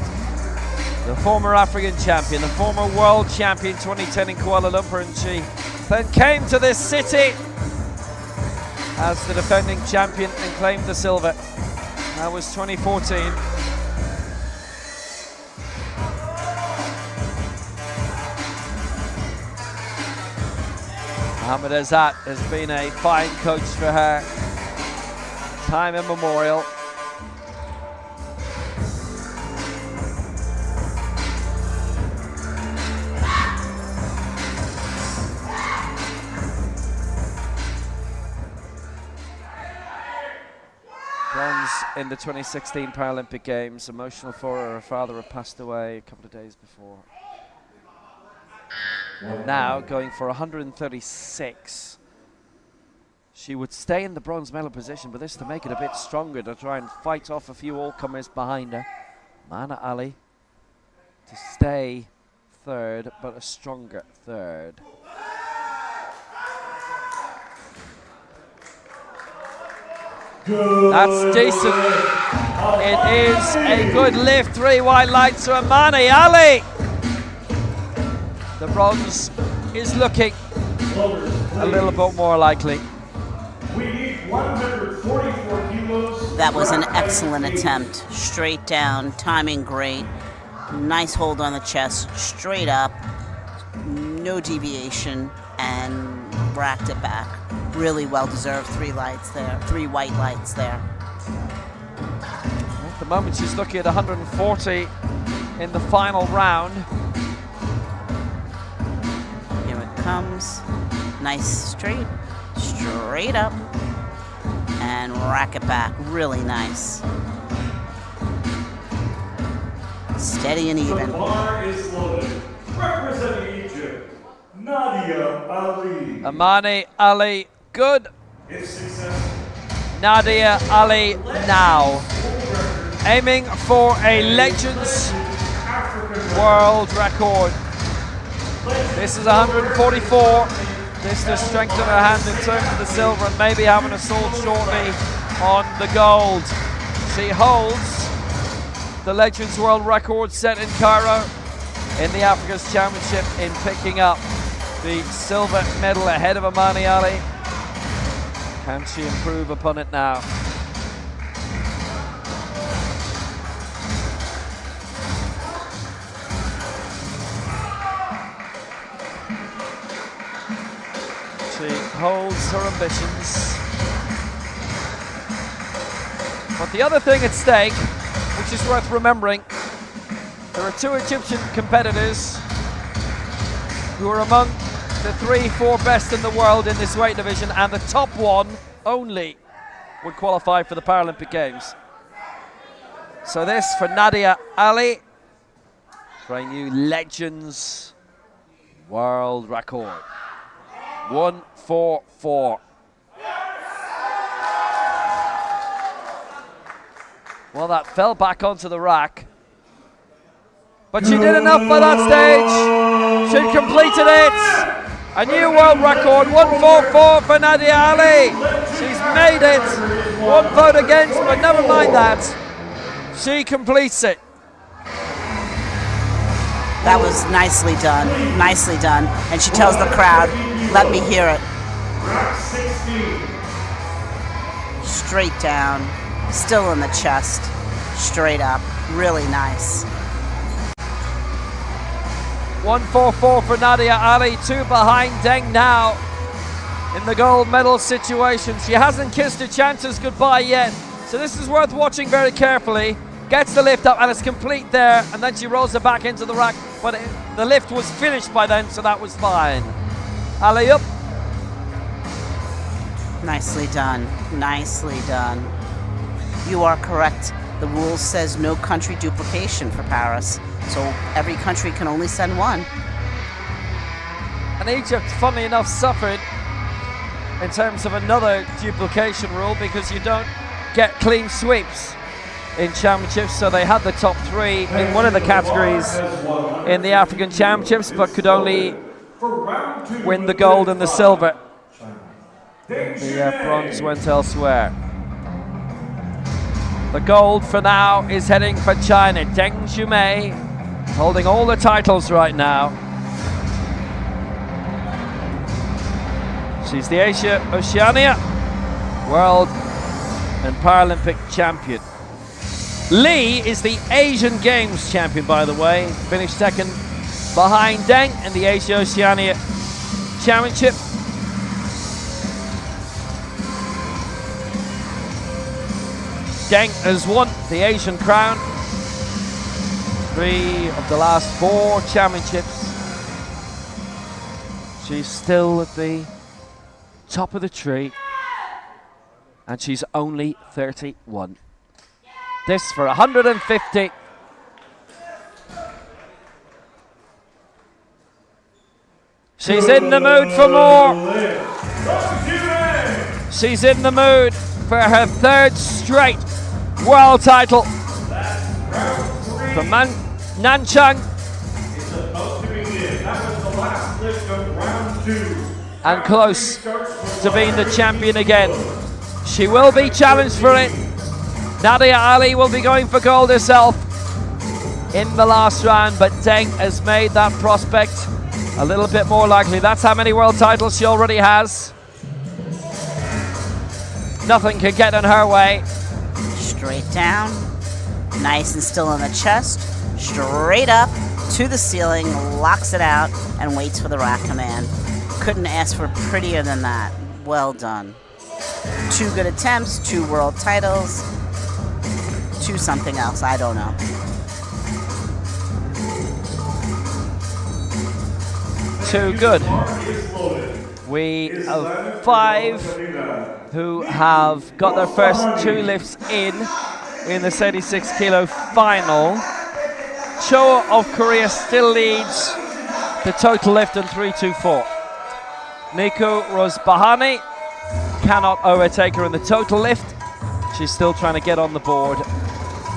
The former African champion, the former world champion 2010 in Kuala Lumpur, and she then came to this city as the defending champion and claimed the silver. That was 2014. Mohamed Azat has been a fine coach for her, time immemorial. Bronze in the 2016 Paralympic Games. Emotional for her. Her father had passed away a couple of days before. Now going for 136. She would stay in the bronze medal position, but this to make it a bit stronger, to try and fight off a few all-comers behind her. Mana Ali to stay third, but a stronger third. That's decent. It is a good lift. 3 white lights to Amani Ali. The bronze is looking a little bit more likely. We need 144 kilos. That was an excellent attempt. Straight down, timing great. Nice hold on the chest, straight up, no deviation, and racked it back. Really well deserved. 3 lights there, 3 white lights there. At the moment she's looking at 140 in the final round. Here it comes. Nice straight up, and rack it back. Really nice. Steady and even. The bar is loaded. Representing Egypt, Nadia Ali. Amani Ali, good. If successful, Nadia Ali now. Aiming for a Legends world record. This is 144. This to strengthen her hand in terms of the silver and maybe have an assault shortly on the gold. She holds the Legends world record set in Cairo in the Africa's Championship in picking up the silver medal ahead of Amani Ali. Can she improve upon it now? She holds her ambitions. But the other thing at stake, which is worth remembering, there are 2 Egyptian competitors who are among the 3-4 best in the world in this weight division, and the top one only would qualify for the Paralympic Games. So this for Nadia Ali for a new Legends world record. 144. Well, that fell back onto the rack, but she did enough by that stage. She completed it. A new world record, 144 for Nadia Ali. She's made it. 1 vote against, but never mind that. She completes it. That was nicely done, nicely done. And she tells the crowd, let me hear it. Straight down, still in the chest, straight up, really nice. 144 for Nadia Ali, 2 behind Deng now in the gold medal situation. She hasn't kissed her chances goodbye yet, so this is worth watching very carefully. Gets the lift up and it's complete there, and then she rolls it back into the rack, but the lift was finished by then, so that was fine. Ali up. Nicely done, nicely done. You are correct. The rule says no country duplication for Paris, so every country can only send 1. And Egypt, funnily enough, suffered in terms of another duplication rule because you don't get clean sweeps in championships, so they had the top 3 in one of the categories in the African Championships, but could only win the gold and the silver. The bronze went elsewhere. The gold for now is heading for China. Deng Jumei holding all the titles right now. She's the Asia Oceania World and Paralympic champion. Lee is the Asian Games champion, by the way. Finished second behind Deng in the Asia Oceania Championship. Deng has won the Asian crown. 3 of the last 4 championships. She's still at the top of the tree, and she's only 31. This for 150. She's in the mood for more. She's in the mood for her 3rd straight world title from Nanchang. And close to being the champion again. She will be challenged for it. Nadia Ali will be going for gold herself in the last round, but Deng has made that prospect a little bit more likely. That's how many world titles she already has. Nothing can get in her way. Straight down, nice and still in the chest, straight up to the ceiling, locks it out, and waits for the rack command. Couldn't ask for prettier than that. Well done. 2 good attempts, 2 world titles, 2 something else, I don't know. Too good. We have 5 who have got their first 2 lifts in the 36 kilo final. Cho of Korea still leads the total lift in 3.24. Nico Rosbahani cannot overtake her in the total lift. She's still trying to get on the board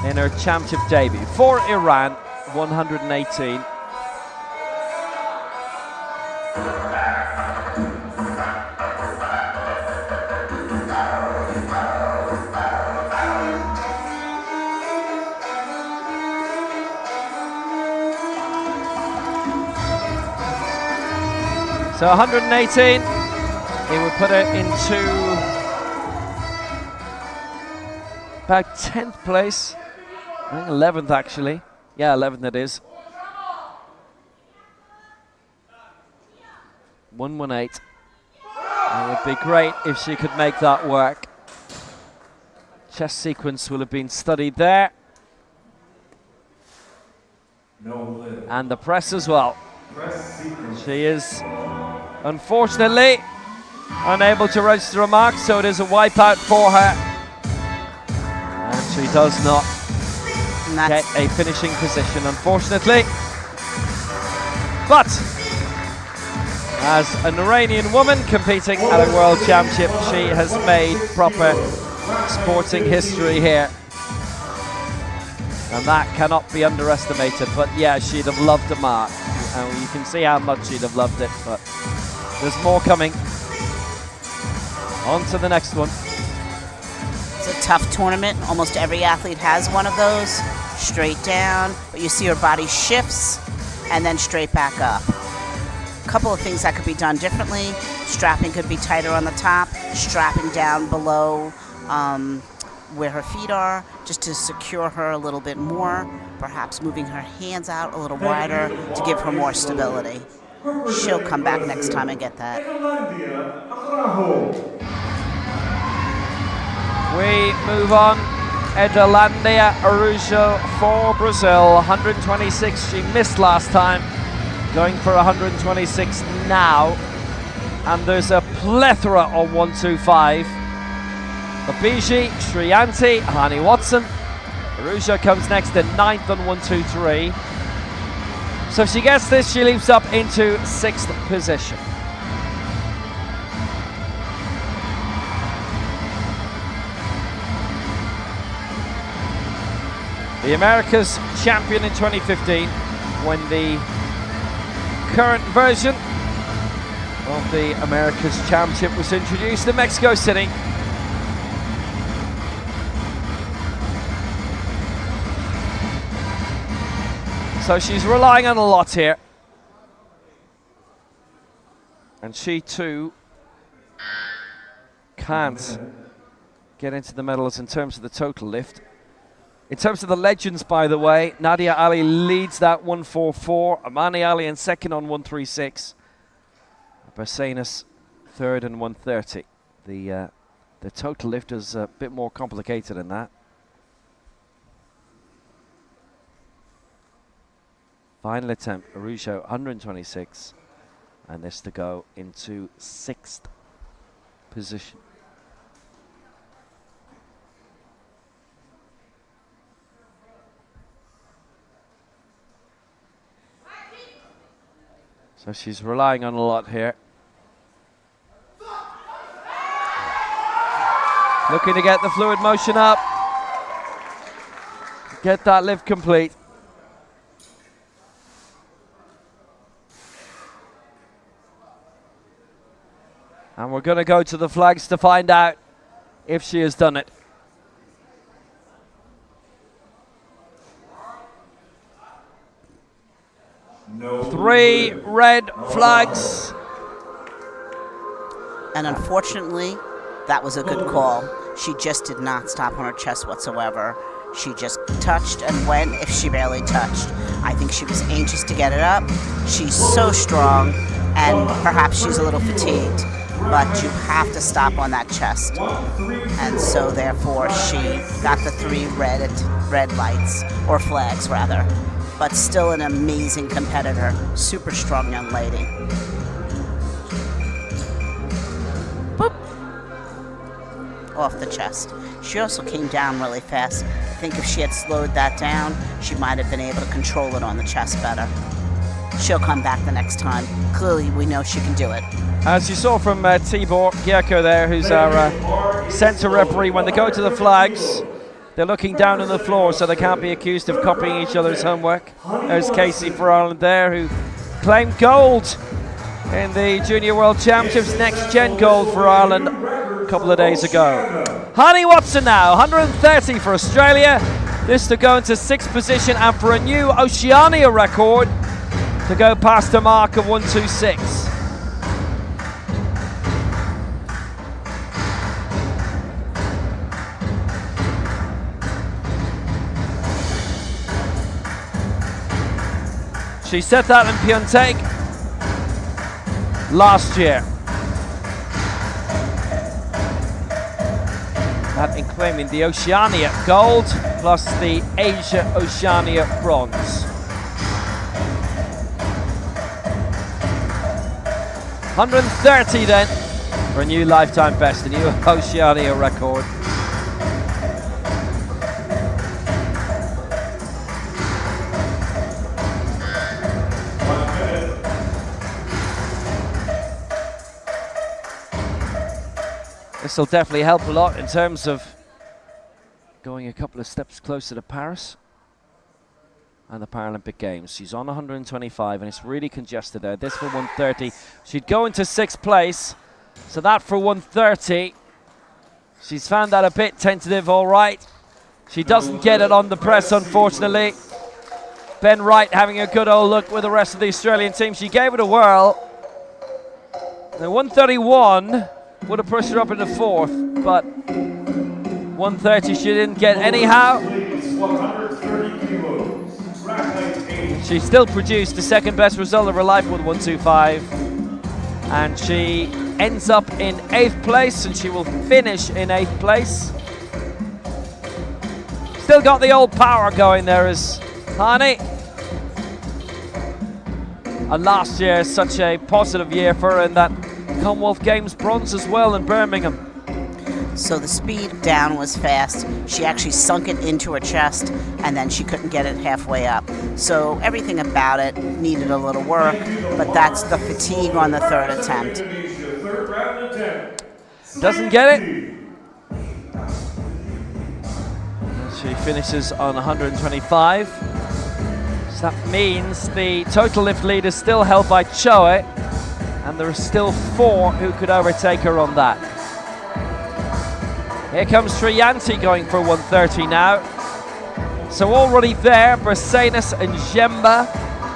in her championship debut. For Iran, 118. So 118, it would put her into about 10th place. I think 11th actually. Yeah, 11th it is. 118. It would be great if she could make that work. Chest sequence will have been studied there. And the press as well. She is unfortunately unable to register a mark, so it is a wipeout for her. And she does not get a finishing position, unfortunately. But as an Iranian woman competing at a World Championship, she has made proper sporting history here. And that cannot be underestimated. But yeah, she'd have loved a mark. And you can see how much she'd have loved it, but there's more coming. On to the next one. It's a tough tournament. Almost every athlete has one of those. Straight down, but you see her body shifts and then straight back up. A couple of things that could be done differently. Strapping could be tighter on the top, strapping down below where her feet are, just to secure her a little bit more. Perhaps moving her hands out a little wider to give her more stability. She'll come back next time and get that. We move on. Edelandia Araujo for Brazil. 126. She missed last time. Going for 126 now. And there's a plethora on 125. Babiji, Sriyanti, Hani Watson. Araujo comes next in 9th on 123. So if she gets this, she leaps up into 6th position. The Americas champion in 2015 when the current version of the Americas Championship was introduced in Mexico City. So she's relying on a lot here. And she too can't get into the medals in terms of the total lift. In terms of the legends, by the way, Nadia Ali leads that 144. Amani Ali in second on 136. Bersanis third and 130. The total lift is a bit more complicated than that. Final attempt, Araujo 126, and this to go into 6th position. So she's relying on a lot here. Looking to get the fluid motion up. Get that lift complete. And we're going to go to the flags to find out if she has done it. No. 3 red flags. And unfortunately, that was a good call. She just did not stop on her chest whatsoever. She just touched and went if she barely touched. I think she was anxious to get it up. She's so strong, and perhaps she's a little fatigued, but you have to stop on that chest. And so therefore she got the 3 red lights, or flags rather. But still an amazing competitor, super strong young lady. Boop. Off the chest. She also came down really fast. I think if she had slowed that down, she might have been able to control it on the chest better. She'll come back the next time. Clearly, we know she can do it. As you saw from Tibor Gierko there, who's our centre referee, when they go to the flags, they're looking down on the floor so they can't be accused of copying each other's homework. There's Casey for Ireland there, who claimed gold in the Junior World Championships, next gen gold for Ireland a couple of days ago. Hani Watson now, 130 for Australia. This to go into 6th position, and for a new Oceania record to go past a mark of 126. She set that in Pyeongtaek last year. That in claiming the Oceania gold plus the Asia Oceania bronze. 130 then for a new lifetime best, a new Oceania record. This will definitely help a lot in terms of going a couple of steps closer to Paris and the Paralympic Games. She's on 125 and it's really congested there. This for 130. She'd go into 6th place. So that for 130. She's found that a bit tentative, all right. She doesn't get it on the press, unfortunately. Ben Wright having a good old look with the rest of the Australian team. She gave it a whirl. The 131 would have pushed her up into 4th, but 130 she didn't get anyhow. She still produced the 2nd best result of her life with 125, and she ends up in 8th place, and she will finish in 8th place. Still got the old power going there as Hani. And last year, such a positive year for her in that Commonwealth Games bronze as well in Birmingham. So the speed down was fast. She actually sunk it into her chest, and then she couldn't get it halfway up. So everything about it needed a little work, but that's the fatigue on the 3rd attempt. Doesn't get it. She finishes on 125. So that means the total lift lead is still held by Choe, and there are still 4 who could overtake her on that. Here comes Triyanti going for 130 now. So already there, Bracenas and Jemba.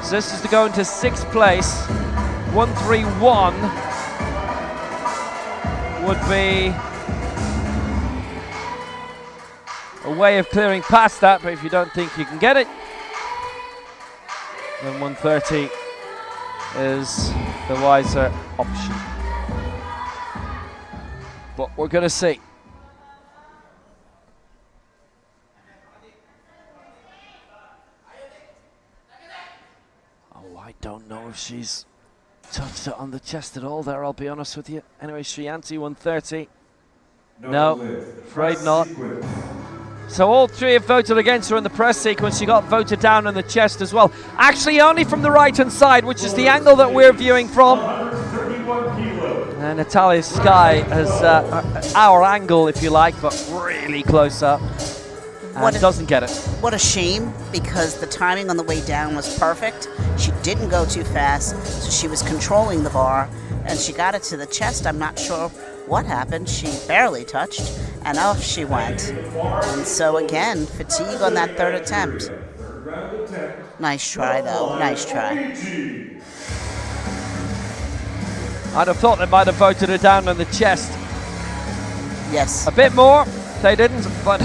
So this is to go into 6th place. 131 would be a way of clearing past that, but if you don't think you can get it, then 130 is the wiser option. But we're going to see. Oh, I don't know if she's touched it on the chest at all there, I'll be honest with you. Anyway, Sriyanti 130. No, afraid not. So all three have voted against her in the press sequence. She got voted down on the chest as well. Actually, only from the right-hand side, which is the angle that we're viewing from. And Natalia Sky has our angle, if you like, but really close up. And doesn't get it. What a shame, because the timing on the way down was perfect. She didn't go too fast, so she was controlling the bar, and she got it to the chest. I'm not sure what happened. She barely touched, and off she went. And so again, fatigue on that third attempt. Nice try, though. Nice try. I'd have thought they might have voted her down on the chest. Yes. A bit more. They didn't, but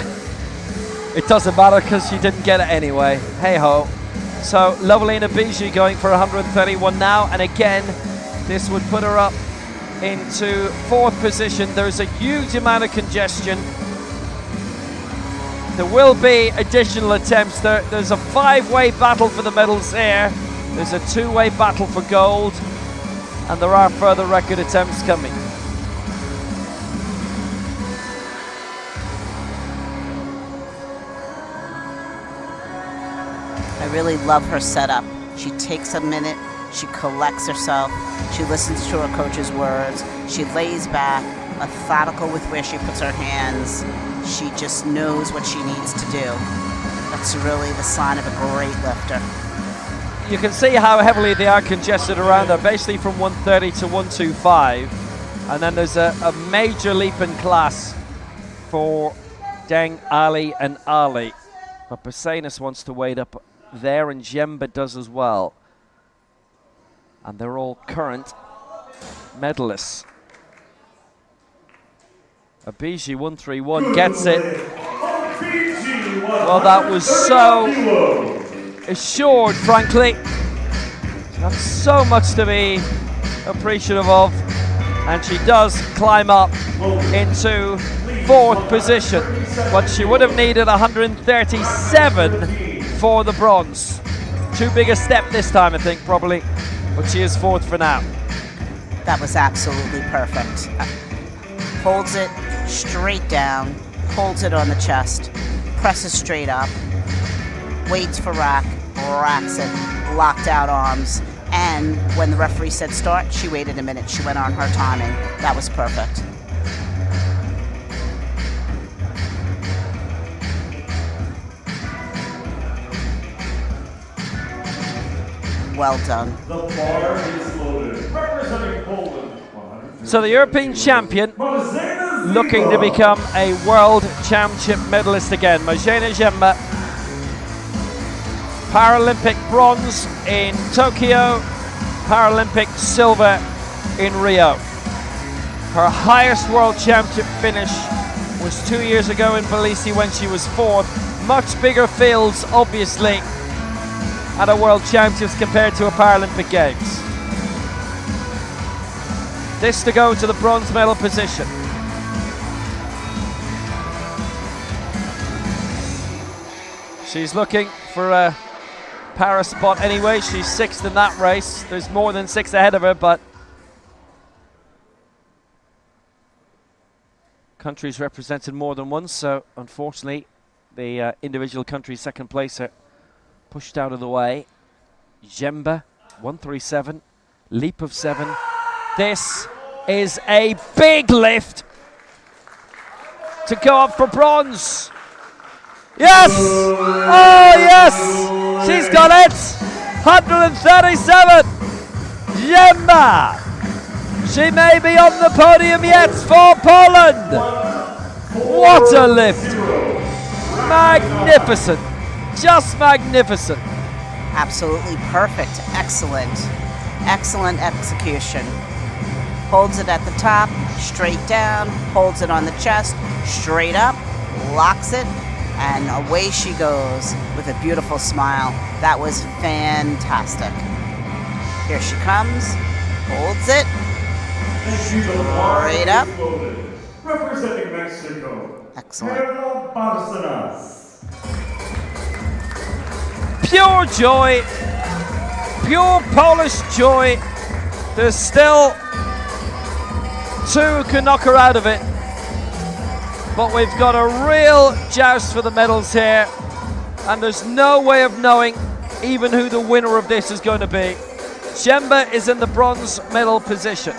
it doesn't matter because she didn't get it anyway. Hey-ho. So Lovelina Biji going for 131 now, and again, this would put her up into 4th position. There's a huge amount of congestion. There will be additional attempts. There's a 5-way battle for the medals here. There's a 2-way battle for gold, and there are further record attempts coming. I really love her setup. She takes a minute, she collects herself, she listens to her coach's words, she lays back, methodical with where she puts her hands. She just knows what she needs to do. That's really the sign of a great lifter. You can see how heavily they are congested around there, basically from 130 to 125. And then there's a major leap in class for Deng, Ali, and Ali. But Bracenas wants to wade up there, and Jemba does as well. And they're all current medalists. Abiji 131 gets it. Well, that was so assured, frankly. That's so much to be appreciative of. And she does climb up into 4th position. But she would have needed 137 for the bronze. Too big a step this time, I think, probably. But she is 4th for now. That was absolutely perfect. Holds it straight down, holds it on the chest, presses straight up, waits for rack, racks it, locked out arms, and when the referee said start, she waited a minute. She went on her timing. That was perfect. Well done. The bar is loaded. Representing Poland. So the European champion looking to become a world championship medalist again. Marzena Jemba, Paralympic bronze in Tokyo, Paralympic silver in Rio. Her highest world championship finish was 2 years ago in Tbilisi when she was 4th. Much bigger fields, obviously, at a World Championships compared to a Paralympic Games. This to go to the bronze medal position. She's looking for a Paris spot anyway. She's 6th in that race. There's more than 6 ahead of her, but countries represented more than once, so unfortunately the individual country 2nd placer pushed out of the way. Jemba 137, leap of 7. This is a big lift to go up for bronze. Yes! Oh yes! She's got it! 137! Jemba! She may be on the podium yet for Poland! What a lift! Magnificent! just magnificent. Absolutely perfect. Excellent. Excellent execution. Holds it at the top, straight down, holds it on the chest, straight up, locks it, and away she goes with a beautiful smile. That was fantastic. Here she comes, holds it, straight up. Representing Mexico. Excellent. Perla Barcenas. Pure joy, pure Polish joy. There's still two who can knock her out of it, but we've got a real joust for the medals here, and there's no way of knowing even who the winner of this is going to be. Jemba is in the bronze medal position.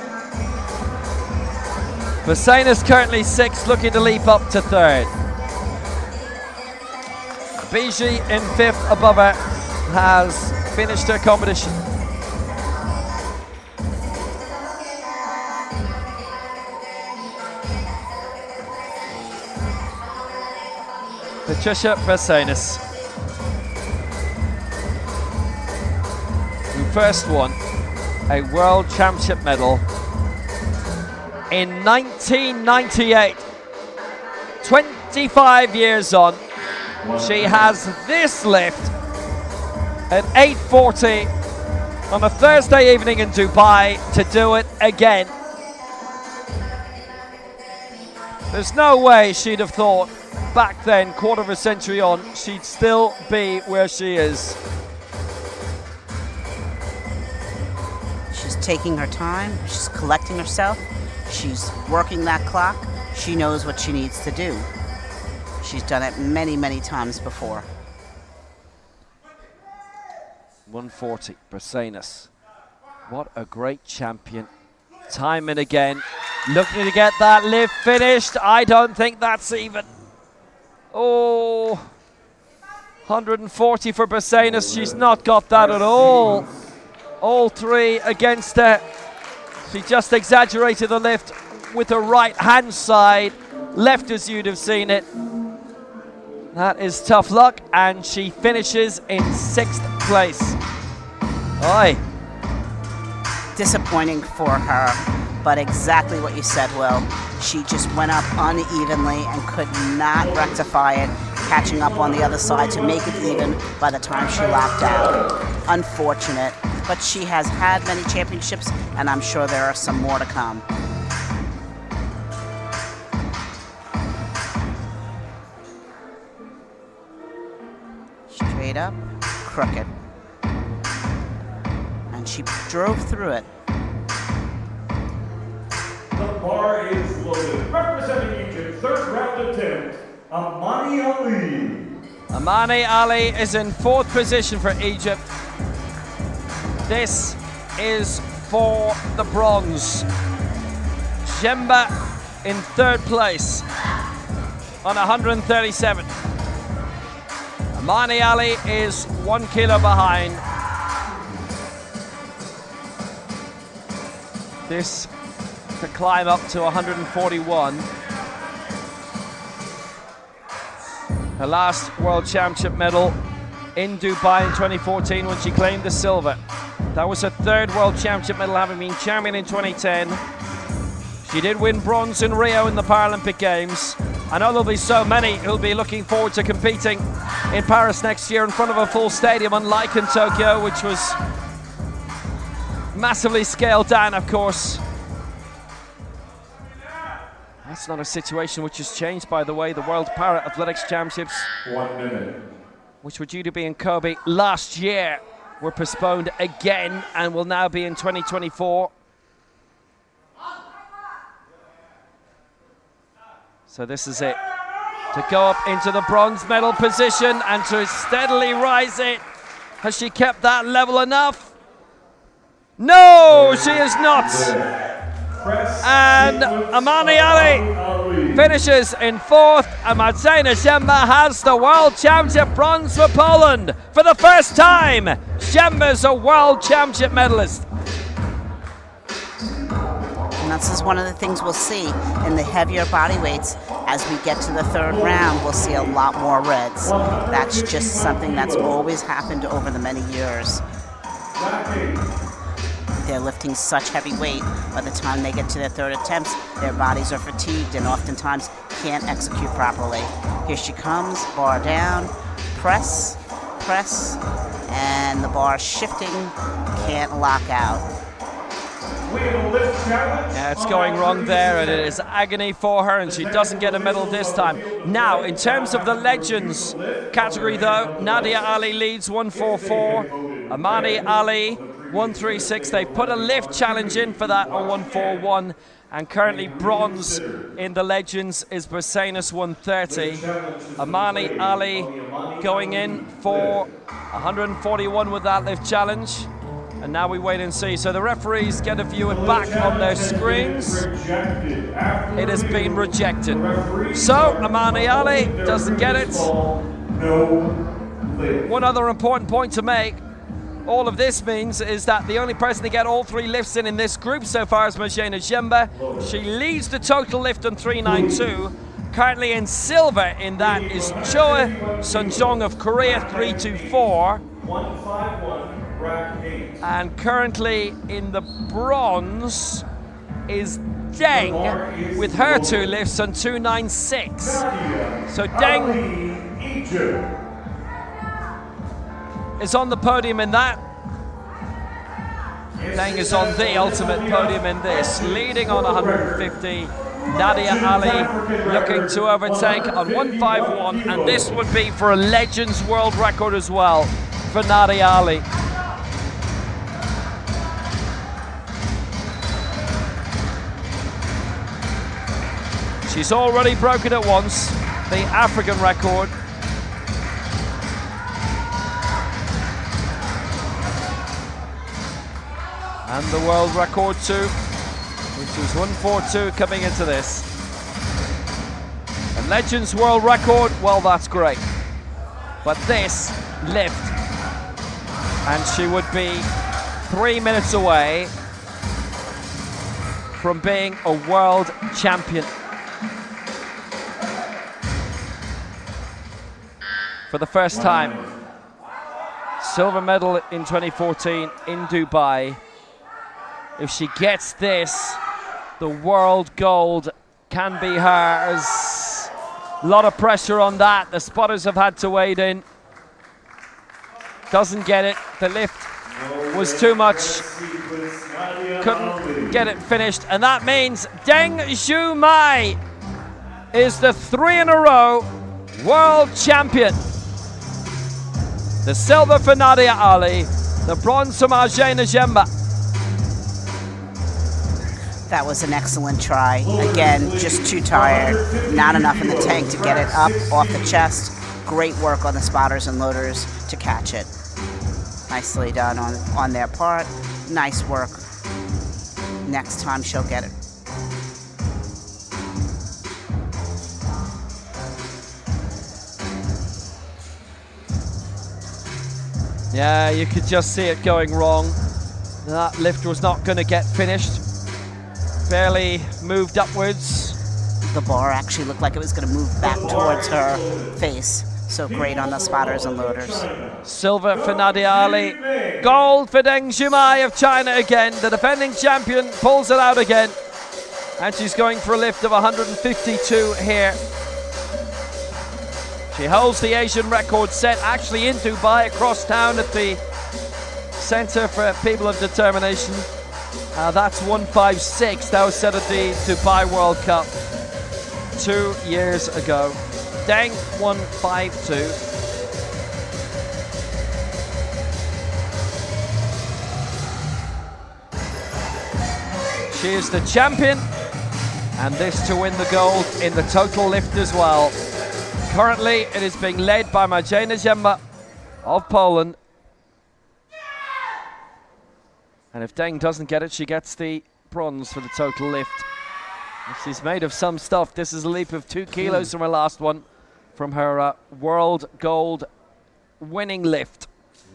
Barcenas currently 6th, looking to leap up to 3rd. Biji in 5th above her has finished her competition. Patricia Barcenas, who first won a World Championship medal in 1998. 25 years on, she has this lift at 8:40 on a Thursday evening in Dubai to do it again. There's no way she'd have thought back then, quarter of a century on, she'd still be where she is. She's taking her time, she's collecting herself, she's working that clock, she knows what she needs to do. She's done it many, many times before. 140, Barcenas. What a great champion. Time and again, looking to get that lift finished. I don't think that's even. Oh, 140 for Barcenas. She's not got that at all. All three against her. She just exaggerated the lift with her right hand side. Left as you'd have seen it. That is tough luck, and she finishes in 6th place. Oi. Disappointing for her, but exactly what you said, Will. She just went up unevenly and could not rectify it, catching up on the other side to make it even by the time she locked out. Unfortunate, but she has had many championships, and I'm sure there are some more to come. Straight up, crooked. And she drove through it. The bar is loaded. Representing Egypt, 3rd round attempt, Amani Ali. Amani Ali is in 4th position for Egypt. This is for the bronze. Jemba in 3rd place on 137. Amani Ali is 1 kilo behind. This to climb up to 141. Her last World Championship medal in Dubai in 2014 when she claimed the silver. That was her 3rd World Championship medal, having been champion in 2010. She did win bronze in Rio in the Paralympic Games. I know there'll be so many who'll be looking forward to competing in Paris next year in front of a full stadium, unlike in Tokyo, which was massively scaled down, of course. That's not a situation which has changed, by the way. The World Para Athletics Championships, 1 minute. which were due to be in Kobe last year, were postponed again and will now be in 2024. So this is it. To go up into the bronze medal position and to steadily rise it. Has she kept that level enough? No, she is not. And Amani Ali finishes in 4th, and Marcina Jemba has the World Championship bronze for Poland. For the first time, Jemba's a World Championship medalist. this is one of the things we'll see in the heavier body weights. As we get to the third round, we'll see a lot more reds. That's just something that's always happened over the many years. They're lifting such heavy weight. By the time they get to their third attempts, their bodies are fatigued and oftentimes can't execute properly. Here she comes, bar down, press, press, and the bar shifting, can't lock out. Yeah, it's going wrong there, and it is agony for her, and she doesn't get a medal this time. Now, in terms of the legends category, though, Nadia Ali leads 144, Amani Ali 136. They put a lift challenge in for that on 141, and currently bronze in the legends is Bersanus 130. Amani Ali going in for 141 with that lift challenge. And now we wait and see. So the referees get a view and back on their screens. It has been rejected. So Amani Ali doesn't get it. One other important point to make. All of this means is that the only person to get all three lifts in this group so far is Majena Jemba. She leads the total lift on 392. Currently in silver in that is Choa Sunjong of Korea, 324. 151. And currently in the bronze is Deng with her two lifts on 296. So Deng is on the podium in that. Deng is on the ultimate podium in this, leading on 150. Nadia Ali looking to overtake on 151, and this would be for a Legends world record as well for Nadia Ali. She's already broken it once, the African record. And the world record too, which was 142 coming into this. A Legends world record, well, that's great. But this lift, and she would be 3 minutes away from being a world champion. For the first time. Silver medal in 2014 in Dubai. If she gets this, the world gold can be hers. A lot of pressure on that. The spotters have had to wade in. Doesn't get it. The lift was too much. Couldn't get it finished. And that means Deng Zhumai is the 3 in a row world champion. The silver for Nadia Ali, the bronze for Majena Jemba. That was an excellent try. Again, just too tired. Not enough in the tank to get it up off the chest. Great work on the spotters and loaders to catch it. Nicely done on their part. Nice work. Next time she'll get it. Yeah, you could just see it going wrong. That lift was not going to get finished. Barely moved upwards. The bar actually looked like it was going to move back towards her face. So great on the spotters and loaders. Silver for Nadia Ali. Gold for Deng Zhumai of China again. The defending champion pulls it out again. And she's going for a lift of 152 here. She holds the Asian record set actually in Dubai, across town at the Center for People of Determination. That's 156. That was set at the Dubai World Cup 2 years ago. Deng 152. She is the champion, and this to win the gold in the total lift as well. Currently, it is being led by Majena Jemba of Poland. And if Deng doesn't get it, she gets the bronze for the total lift. She's made of some stuff. This is a leap of 2 kilos from her last one, from her world gold winning lift.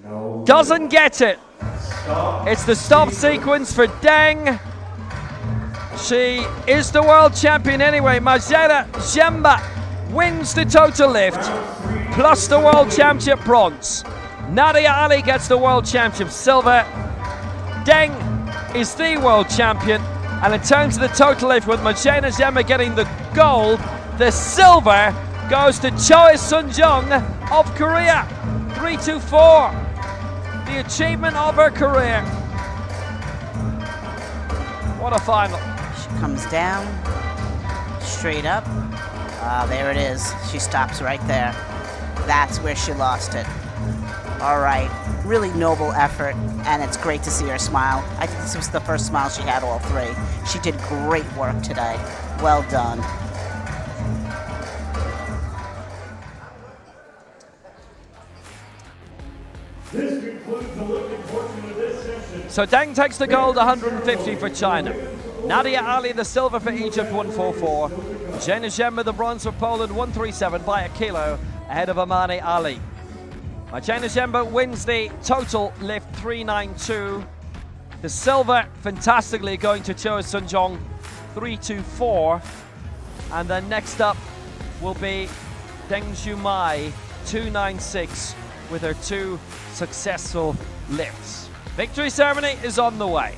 No. Doesn't get it. Stop. It's the stop sequence for Deng She is the world champion anyway. Majeda Jemba wins the total lift, plus the world championship bronze. Nadia Ali gets the world championship silver. Deng is the world champion. And in terms of the total lift, with Majeda Jemba getting the gold, the silver goes to Choi Sun-jung of Korea. 324, the achievement of her career. What a final. She comes down, straight up. There it is. She stops right there. That's where she lost it. All right, really noble effort, and it's great to see her smile. I think this was the first smile she had all three. She did great work today. Well done. This concludes the lifting portion of this session. So Deng takes the gold, 150 for China. Nadia Ali the silver for Egypt, 144. Majeda Jemba the bronze for Poland, 137 by a kilo ahead of Amani Ali. Majeda Jemba wins the total lift, 392. The silver, fantastically, going to Choi Sun-jung, 324. And then next up will be Deng Junmai, 296, with her 2 successful lifts. Victory ceremony is on the way.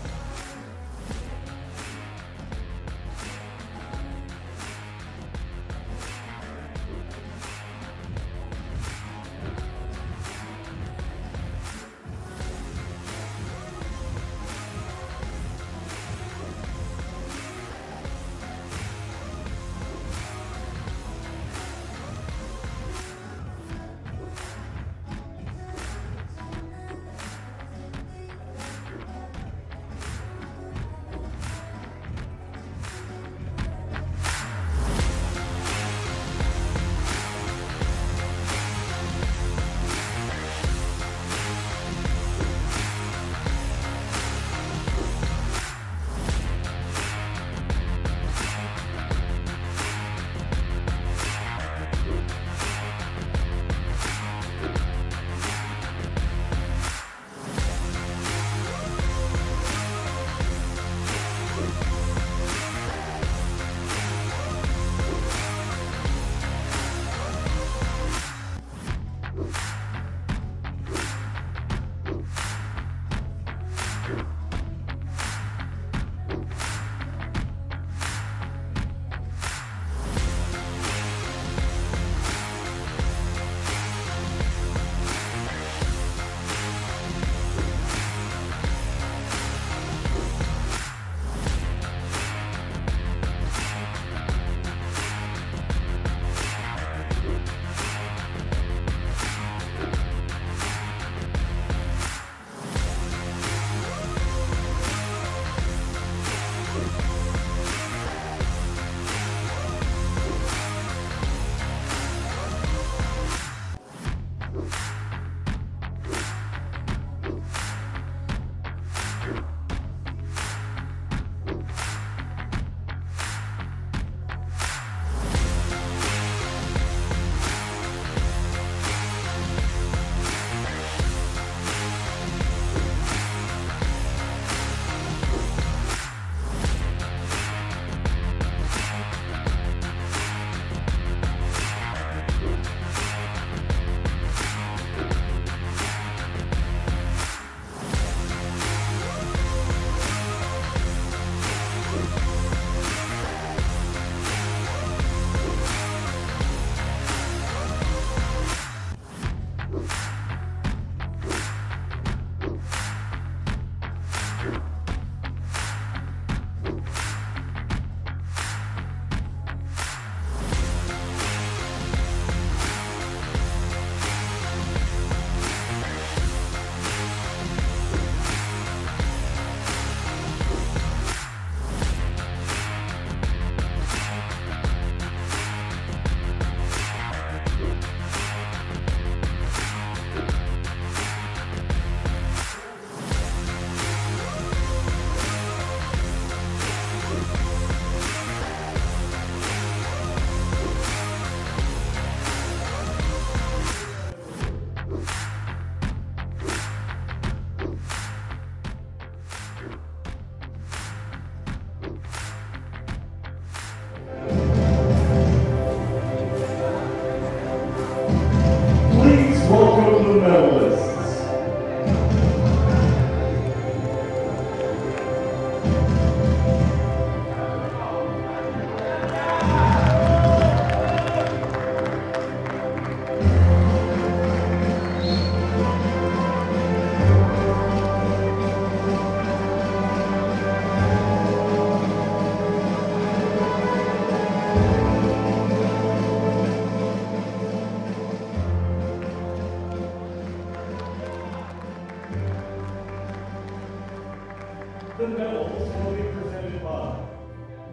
The medals will be presented by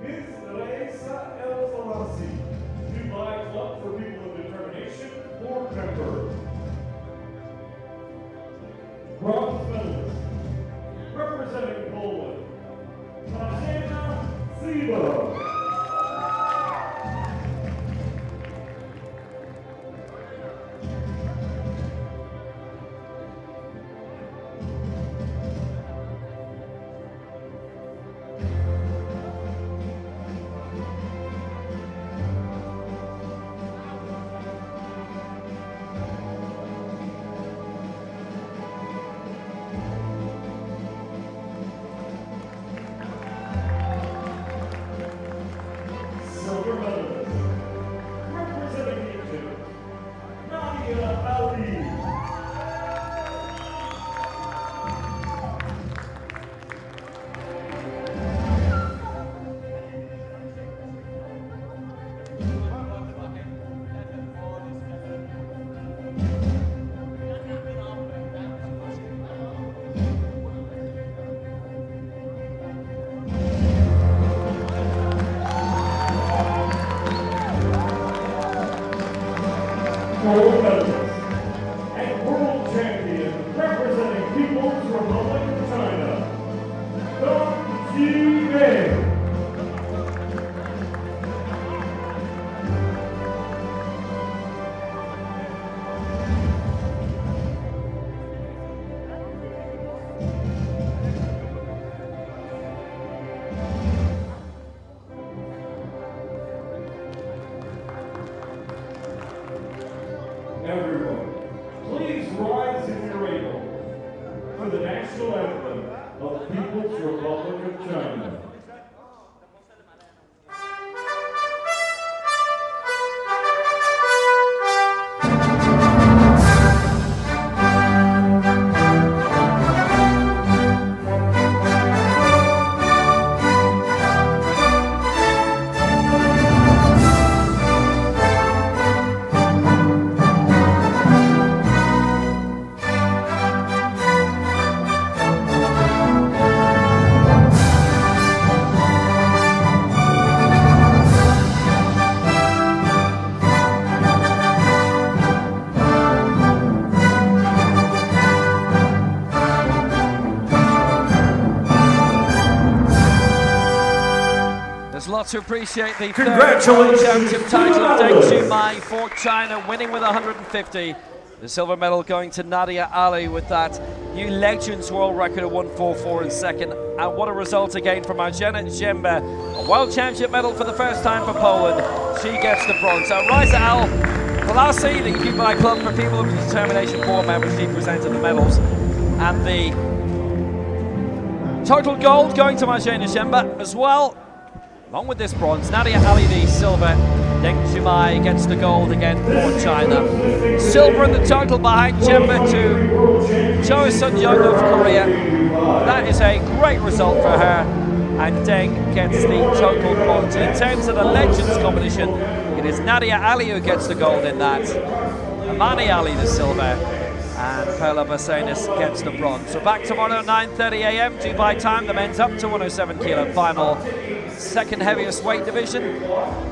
Ms. Reisa El Faransi, Dubai Club for People of Determination, board member. Bronze medalist, representing Poland, Tatiana Ziba. Silver medalist, representing Egypt, Nadia Ali. Gold medalist and world champion representing People's Republic of China, Dong Ji-Wei. Everyone, please rise if you're able for the national anthem of People's Republic of China. There's lots to appreciate the Congratulations third championship to title the of Deng medalists. Shumai for China, winning with 150. The silver medal going to Nadia Ali with that new Legends World record of 144 in second. And what a result again from Marjana Dżemba, a world championship medal for the first time for Poland. She gets the bronze. So Reisa El Faransi, the Dubai Club for People of Determination board member, she presented the medals. And the total gold going to Marjana Dżemba as well. Along with this bronze, Nadia Ali the silver, Deng Shumai gets the gold again for China. Silver in the total behind Dżemba to Cho Sun-young of Korea. That is a great result for her, and Deng gets the total bronze. In terms of the Legends competition, it is Nadia Ali who gets the gold in that, Amani Ali the silver, and Perla Basenis gets the bronze. So back tomorrow 9:30 a.m. Dubai time, the men's up to 107 kilo final. Second heaviest weight division.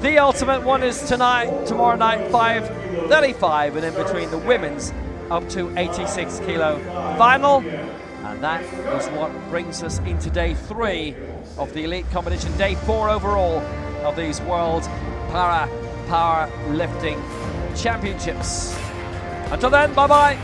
The ultimate one is tomorrow night 5:35, and in between the women's up to 86 kilo final. And that is what brings us into day 3 of the elite competition, day 4 overall of these World Powerlifting Championships. Until then, bye-bye.